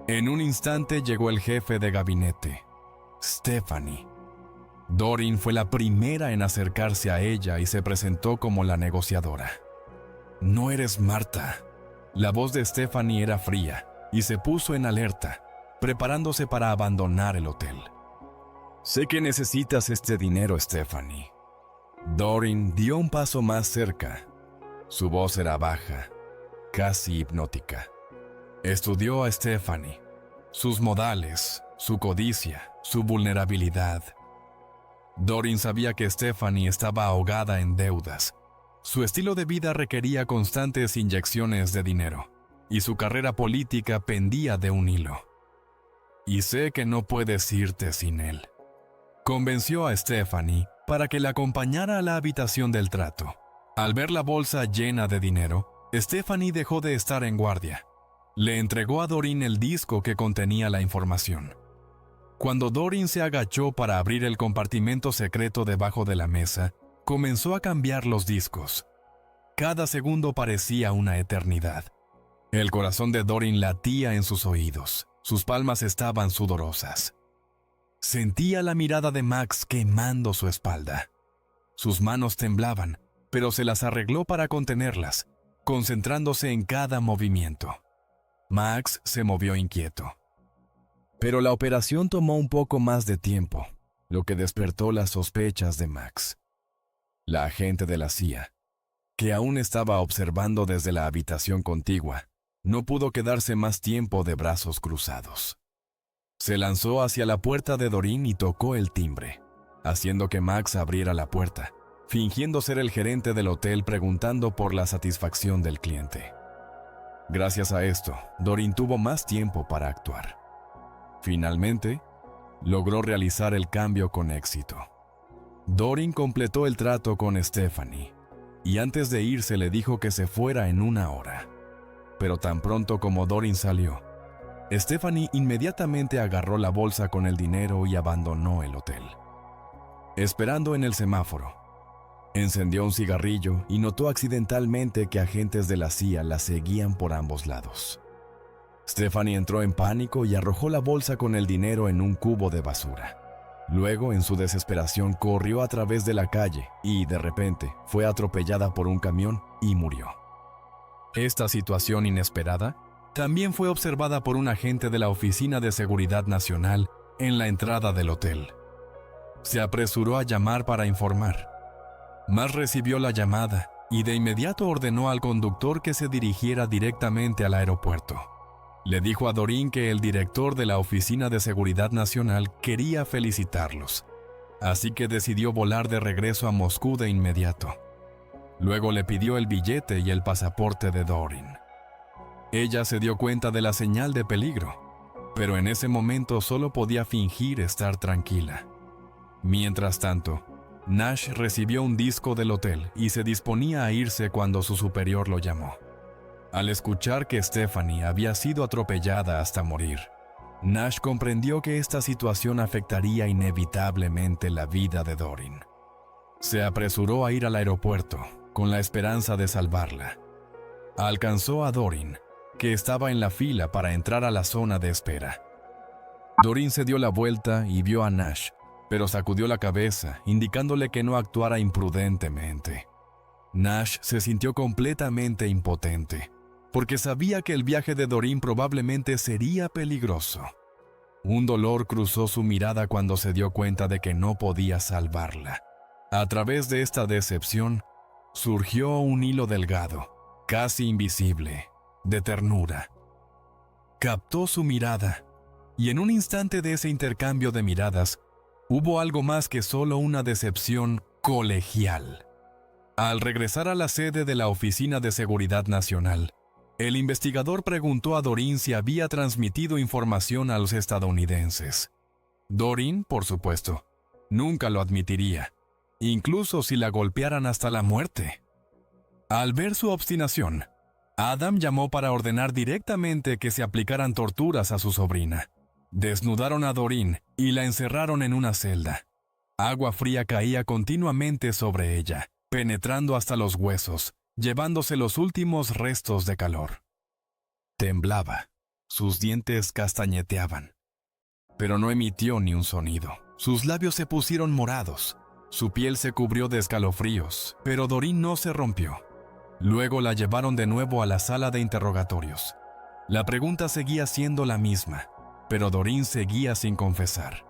A: En un instante llegó el jefe de gabinete, Stephanie. Doreen fue la primera en acercarse a ella y se presentó como la negociadora. «No eres Marta». La voz de Stephanie era fría y se puso en alerta, preparándose para abandonar el hotel. «Sé que necesitas este dinero, Stephanie». Doreen dio un paso más cerca. Su voz era baja, casi hipnótica. Estudió a Stephanie, sus modales, su codicia, su vulnerabilidad. Doreen sabía que Stephanie estaba ahogada en deudas. Su estilo de vida requería constantes inyecciones de dinero, y su carrera política pendía de un hilo. «Y sé que no puedes irte sin él». Convenció a Stephanie para que la acompañara a la habitación del trato. Al ver la bolsa llena de dinero, Stephanie dejó de estar en guardia. Le entregó a Doreen el disco que contenía la información. Cuando Doreen se agachó para abrir el compartimento secreto debajo de la mesa, comenzó a cambiar los discos. Cada segundo parecía una eternidad. El corazón de Doreen latía en sus oídos. Sus palmas estaban sudorosas. Sentía la mirada de Max quemando su espalda. Sus manos temblaban, pero se las arregló para contenerlas, concentrándose en cada movimiento. Max se movió inquieto. Pero la operación tomó un poco más de tiempo, lo que despertó las sospechas de Max. La agente de la CIA, que aún estaba observando desde la habitación contigua, no pudo quedarse más tiempo de brazos cruzados. Se lanzó hacia la puerta de Doreen y tocó el timbre, haciendo que Max abriera la puerta, fingiendo ser el gerente del hotel preguntando por la satisfacción del cliente. Gracias a esto, Doreen tuvo más tiempo para actuar. Finalmente, logró realizar el cambio con éxito. Doreen completó el trato con Stephanie, y antes de irse le dijo que se fuera en 1 hora. Pero tan pronto como Doreen salió, Stephanie inmediatamente agarró la bolsa con el dinero y abandonó el hotel. Esperando en el semáforo, encendió un cigarrillo y notó accidentalmente que agentes de la CIA la seguían por ambos lados. Stephanie entró en pánico y arrojó la bolsa con el dinero en un cubo de basura. Luego, en su desesperación, corrió a través de la calle y, de repente, fue atropellada por un camión y murió. Esta situación inesperada también fue observada por un agente de la Oficina de Seguridad Nacional en la entrada del hotel. Se apresuró a llamar para informar. Mas recibió la llamada y de inmediato ordenó al conductor que se dirigiera directamente al aeropuerto. Le dijo a Doreen que el director de la Oficina de Seguridad Nacional quería felicitarlos, así que decidió volar de regreso a Moscú de inmediato. Luego le pidió el billete y el pasaporte de Doreen. Ella se dio cuenta de la señal de peligro, pero en ese momento solo podía fingir estar tranquila. Mientras tanto, Nash recibió un disco del hotel y se disponía a irse cuando su superior lo llamó. Al escuchar que Stephanie había sido atropellada hasta morir, Nash comprendió que esta situación afectaría inevitablemente la vida de Doreen. Se apresuró a ir al aeropuerto con la esperanza de salvarla. Alcanzó a Doreen, que estaba en la fila para entrar a la zona de espera. Doreen se dio la vuelta y vio a Nash, pero sacudió la cabeza, indicándole que no actuara imprudentemente. Nash se sintió completamente impotente, porque sabía que el viaje de Doreen probablemente sería peligroso. Un dolor cruzó su mirada cuando se dio cuenta de que no podía salvarla. A través de esta decepción, surgió un hilo delgado, casi invisible, de ternura. Captó su mirada, y en un instante de ese intercambio de miradas, hubo algo más que solo una decepción colegial. Al regresar a la sede de la Oficina de Seguridad Nacional, el investigador preguntó a Doreen si había transmitido información a los estadounidenses. Doreen, por supuesto, nunca lo admitiría, incluso si la golpearan hasta la muerte. Al ver su obstinación, Adam llamó para ordenar directamente que se aplicaran torturas a su sobrina. Desnudaron a Doreen y la encerraron en una celda. Agua fría caía continuamente sobre ella, penetrando hasta los huesos, llevándose los últimos restos de calor. Temblaba, sus dientes castañeteaban, pero no emitió ni un sonido. Sus labios se pusieron morados, su piel se cubrió de escalofríos, pero Doreen no se rompió. Luego la llevaron de nuevo a la sala de interrogatorios. La pregunta seguía siendo la misma, pero Doreen seguía sin confesar.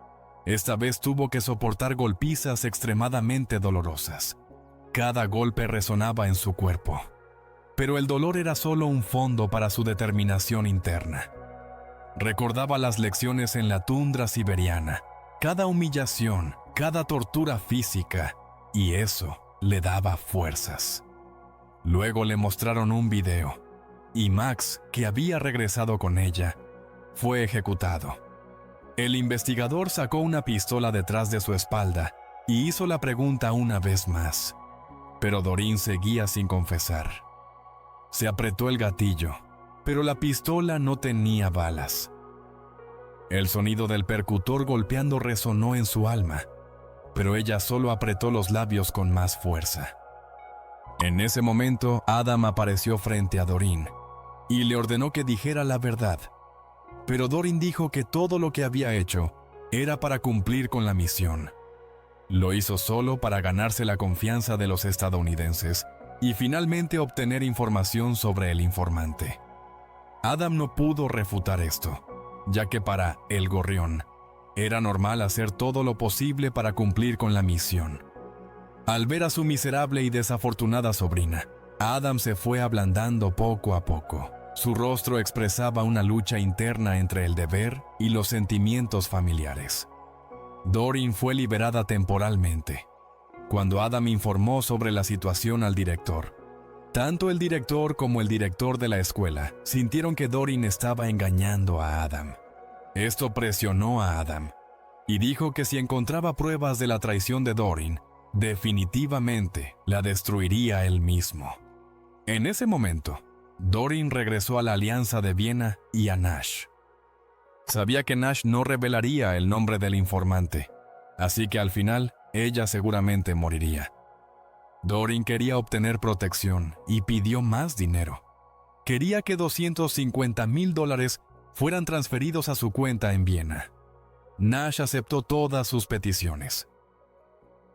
A: Esta vez tuvo que soportar golpizas extremadamente dolorosas. Cada golpe resonaba en su cuerpo, pero el dolor era solo un fondo para su determinación interna. Recordaba las lecciones en la tundra siberiana, cada humillación, cada tortura física, y eso le daba fuerzas. Luego le mostraron un video, y Max, que había regresado con ella, fue ejecutado. El investigador sacó una pistola detrás de su espalda y hizo la pregunta una vez más. Pero Doreen seguía sin confesar. Se apretó el gatillo, pero la pistola no tenía balas. El sonido del percutor golpeando resonó en su alma, pero ella solo apretó los labios con más fuerza. En ese momento, Adam apareció frente a Doreen y le ordenó que dijera la verdad. Pero Doreen dijo que todo lo que había hecho era para cumplir con la misión. Lo hizo solo para ganarse la confianza de los estadounidenses y finalmente obtener información sobre el informante. Adam no pudo refutar esto, ya que para El Gorrión era normal hacer todo lo posible para cumplir con la misión. Al ver a su miserable y desafortunada sobrina, Adam se fue ablandando poco a poco. Su rostro expresaba una lucha interna entre el deber y los sentimientos familiares. Doreen fue liberada temporalmente. Cuando Adam informó sobre la situación al director, tanto el director como el director de la escuela sintieron que Doreen estaba engañando a Adam. Esto presionó a Adam y dijo que si encontraba pruebas de la traición de Doreen, definitivamente la destruiría él mismo. En ese momento, Doreen regresó a la Alianza de Viena y a Nash. Sabía que Nash no revelaría el nombre del informante, así que al final ella seguramente moriría. Doreen quería obtener protección y pidió más dinero. Quería que $250,000 fueran transferidos a su cuenta en Viena. Nash aceptó todas sus peticiones.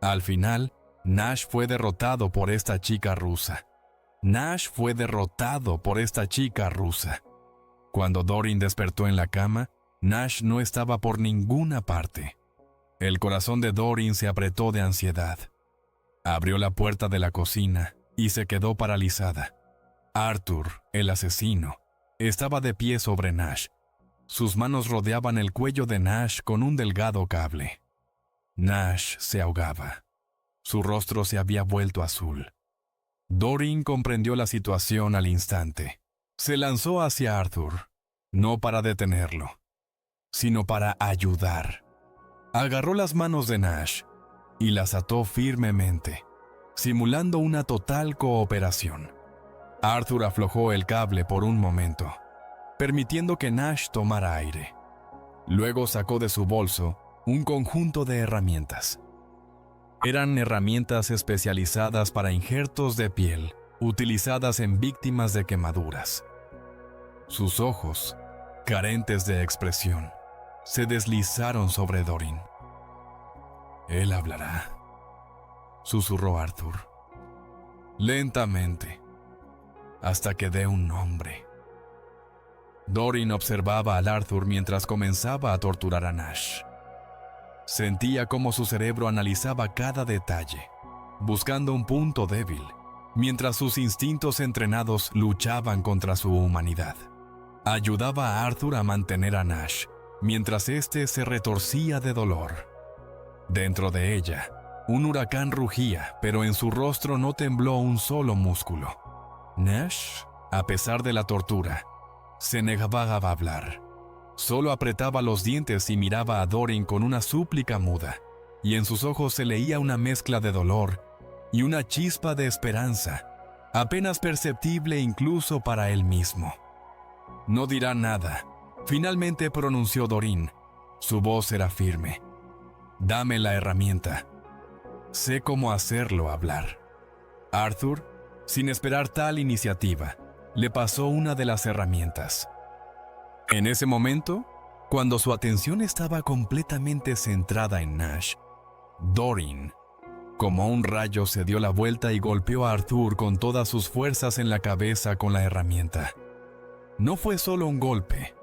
A: Al final, Nash fue derrotado por esta chica rusa. Cuando Doreen despertó en la cama, Nash no estaba por ninguna parte. El corazón de Doreen se apretó de ansiedad. Abrió la puerta de la cocina y se quedó paralizada. Arthur, el asesino, estaba de pie sobre Nash. Sus manos rodeaban el cuello de Nash con un delgado cable. Nash se ahogaba. Su rostro se había vuelto azul. Doreen comprendió la situación al instante. Se lanzó hacia Arthur, no para detenerlo, sino para ayudar. Agarró las manos de Nash y las ató firmemente, simulando una total cooperación. Arthur aflojó el cable por un momento, permitiendo que Nash tomara aire. Luego sacó de su bolso un conjunto de herramientas. Eran herramientas especializadas para injertos de piel, utilizadas en víctimas de quemaduras. Sus ojos, carentes de expresión, se deslizaron sobre Doreen. «Él hablará», susurró Arthur. «Lentamente, hasta que dé un nombre». Doreen observaba al Arthur mientras comenzaba a torturar a Nash. Sentía cómo su cerebro analizaba cada detalle, buscando un punto débil, mientras sus instintos entrenados luchaban contra su humanidad. Ayudaba a Arthur a mantener a Nash, mientras éste se retorcía de dolor. Dentro de ella, un huracán rugía, pero en su rostro no tembló un solo músculo. Nash, a pesar de la tortura, se negaba a hablar. Solo apretaba los dientes y miraba a Doreen con una súplica muda, y en sus ojos se leía una mezcla de dolor y una chispa de esperanza, apenas perceptible incluso para él mismo. «No dirá nada», finalmente pronunció Doreen. Su voz era firme. «Dame la herramienta. Sé cómo hacerlo hablar». Arthur, sin esperar tal iniciativa, le pasó una de las herramientas. En ese momento, cuando su atención estaba completamente centrada en Nash, Doreen, como un rayo, se dio la vuelta y golpeó a Arthur con todas sus fuerzas en la cabeza con la herramienta. No fue solo un golpe,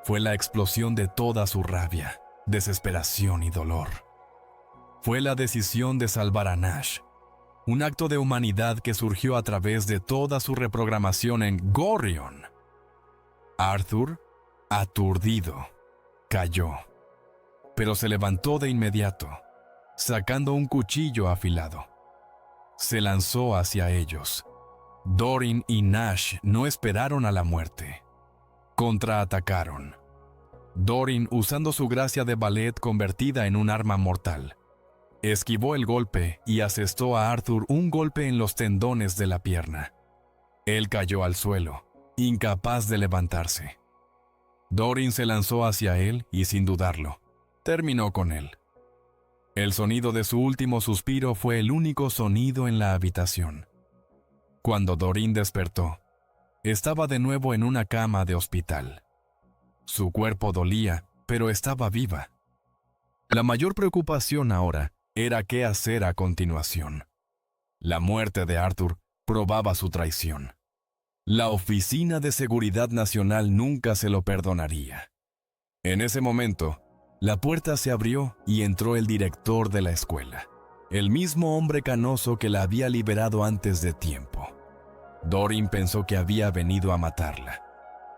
A: fue la explosión de toda su rabia, desesperación y dolor. Fue la decisión de salvar a Nash, un acto de humanidad que surgió a través de toda su reprogramación en Gorrión. Arthur, aturdido, cayó, pero se levantó de inmediato, sacando un cuchillo afilado. Se lanzó hacia ellos. Doreen y Nash no esperaron a la muerte. Contraatacaron. Doreen, usando su gracia de ballet convertida en un arma mortal, esquivó el golpe y asestó a Arthur un golpe en los tendones de la pierna. Él cayó al suelo, incapaz de levantarse. Doreen se lanzó hacia él y, sin dudarlo, terminó con él. El sonido de su último suspiro fue el único sonido en la habitación. Cuando Doreen despertó, estaba de nuevo en una cama de hospital. Su cuerpo dolía, pero estaba viva. La mayor preocupación ahora era qué hacer a continuación. La muerte de Arthur probaba su traición. La Oficina de Seguridad Nacional nunca se lo perdonaría. En ese momento, la puerta se abrió y entró el director de la escuela, el mismo hombre canoso que la había liberado antes de tiempo. Doreen pensó que había venido a matarla,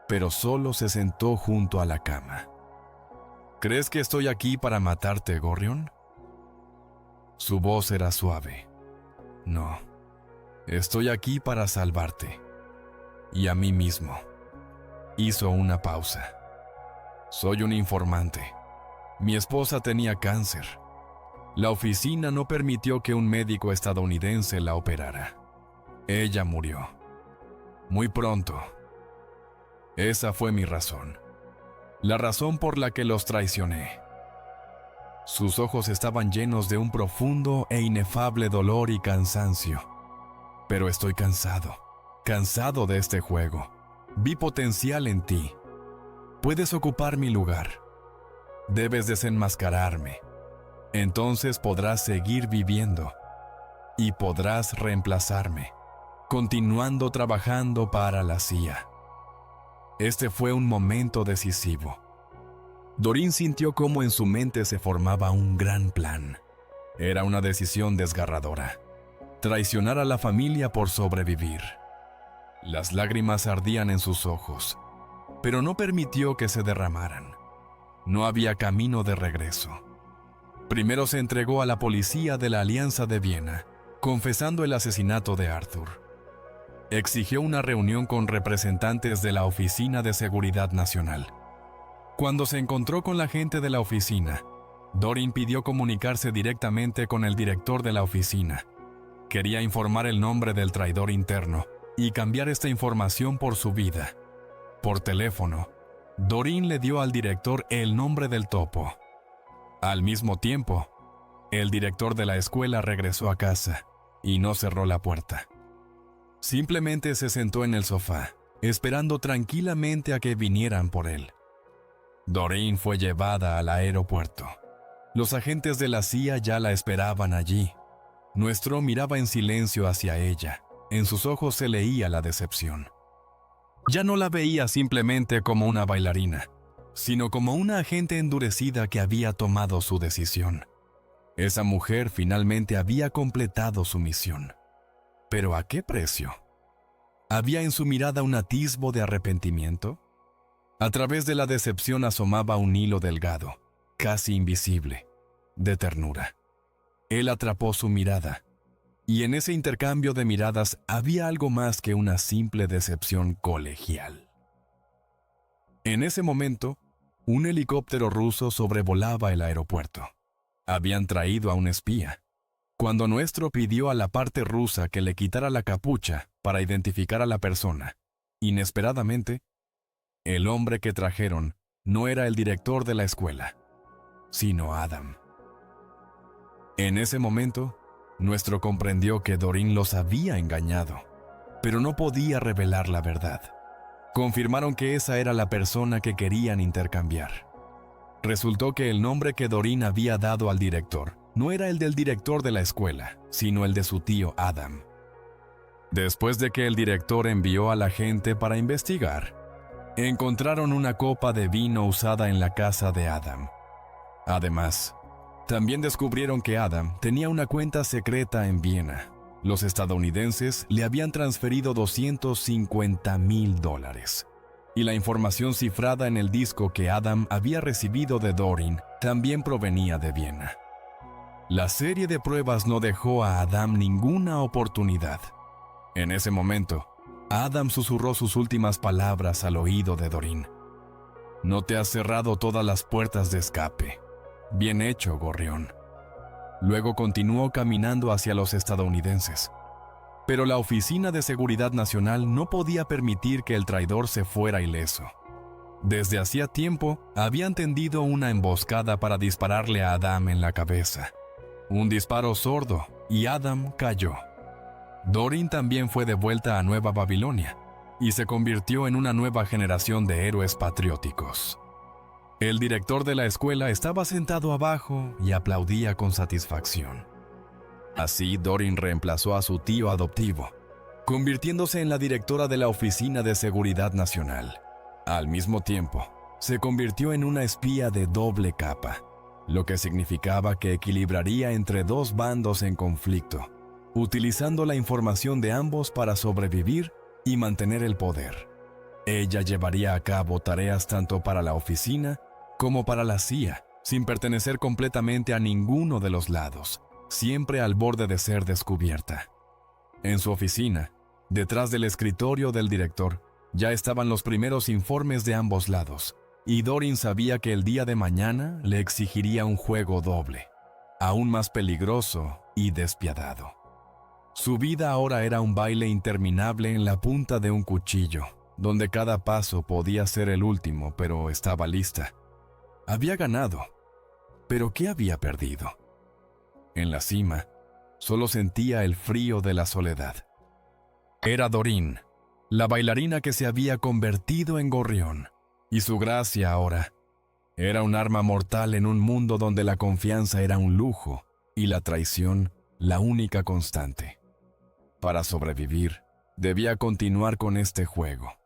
A: pero solo se sentó junto a la cama. ¿Crees que estoy aquí para matarte, Gorion? Su voz era suave. No, estoy aquí para salvarte. Y a mí mismo. Hizo una pausa. Soy un informante. Mi esposa tenía cáncer. La oficina no permitió que un médico estadounidense la operara. Ella murió. Muy pronto. Esa fue mi razón. La razón por la que los traicioné. Sus ojos estaban llenos de un profundo e inefable dolor y cansancio. Pero estoy cansado. Cansado de este juego. Vi potencial en ti. Puedes ocupar mi lugar. Debes desenmascararme. Entonces podrás seguir viviendo. Y podrás reemplazarme, continuando trabajando para la CIA. Este fue un momento decisivo. Doreen sintió cómo en su mente se formaba un gran plan. Era una decisión desgarradora. Traicionar a la familia por sobrevivir. Las lágrimas ardían en sus ojos, pero no permitió que se derramaran. No había camino de regreso. Primero se entregó a la policía de la Alianza de Viena, confesando el asesinato de Arthur. Exigió una reunión con representantes de la Oficina de Seguridad Nacional. Cuando se encontró con la gente de la oficina, Doreen pidió comunicarse directamente con el director de la oficina. Quería informar el nombre del traidor interno y cambiar esta información por su vida. Por teléfono, Doreen le dio al director el nombre del topo. Al mismo tiempo, el director de la escuela regresó a casa y no cerró la puerta. Simplemente se sentó en el sofá, esperando tranquilamente a que vinieran por él. Doreen fue llevada al aeropuerto. Los agentes de la CIA ya la esperaban allí. Nuestro miraba en silencio hacia ella. En sus ojos se leía la decepción. Ya no la veía simplemente como una bailarina, sino como una agente endurecida que había tomado su decisión. Esa mujer finalmente había completado su misión. ¿Pero a qué precio? ¿Había en su mirada un atisbo de arrepentimiento? A través de la decepción asomaba un hilo delgado, casi invisible, de ternura. Él atrapó su mirada, y en ese intercambio de miradas había algo más que una simple decepción colegial. En ese momento, un helicóptero ruso sobrevolaba el aeropuerto. Habían traído a un espía. Cuando nuestro pidió a la parte rusa que le quitara la capucha para identificar a la persona, inesperadamente, el hombre que trajeron no era el director de la escuela, sino Adam. En ese momento, nuestro comprendió que Doreen los había engañado, pero no podía revelar la verdad. Confirmaron que esa era la persona que querían intercambiar. Resultó que el nombre que Doreen había dado al director no era el del director de la escuela, sino el de su tío Adam. Después de que el director envió a la gente para investigar, encontraron una copa de vino usada en la casa de Adam. Además, también descubrieron que Adam tenía una cuenta secreta en Viena. Los estadounidenses le habían transferido $250,000. Y la información cifrada en el disco que Adam había recibido de Doreen también provenía de Viena. La serie de pruebas no dejó a Adam ninguna oportunidad. En ese momento, Adam susurró sus últimas palabras al oído de Doreen. «No te has cerrado todas las puertas de escape. Bien hecho, gorrión». Luego continuó caminando hacia los estadounidenses. Pero la Oficina de Seguridad Nacional no podía permitir que el traidor se fuera ileso. Desde hacía tiempo, habían tendido una emboscada para dispararle a Adam en la cabeza. Un disparo sordo, y Adam cayó. Doreen también fue devuelta a Nueva Babilonia, y se convirtió en una nueva generación de héroes patrióticos. El director de la escuela estaba sentado abajo y aplaudía con satisfacción. Así, Doreen reemplazó a su tío adoptivo, convirtiéndose en la directora de la Oficina de Seguridad Nacional. Al mismo tiempo, se convirtió en una espía de doble capa, lo que significaba que equilibraría entre dos bandos en conflicto, utilizando la información de ambos para sobrevivir y mantener el poder. Ella llevaría a cabo tareas tanto para la oficina como para la CIA, sin pertenecer completamente a ninguno de los lados, siempre al borde de ser descubierta. En su oficina, detrás del escritorio del director, ya estaban los primeros informes de ambos lados, y Doreen sabía que el día de mañana le exigiría un juego doble, aún más peligroso y despiadado. Su vida ahora era un baile interminable en la punta de un cuchillo, donde cada paso podía ser el último, pero estaba lista. Había ganado, pero ¿qué había perdido? En la cima, solo sentía el frío de la soledad. Era Doreen, la bailarina que se había convertido en gorrión, y su gracia ahora era un arma mortal en un mundo donde la confianza era un lujo y la traición la única constante. Para sobrevivir, debía continuar con este juego.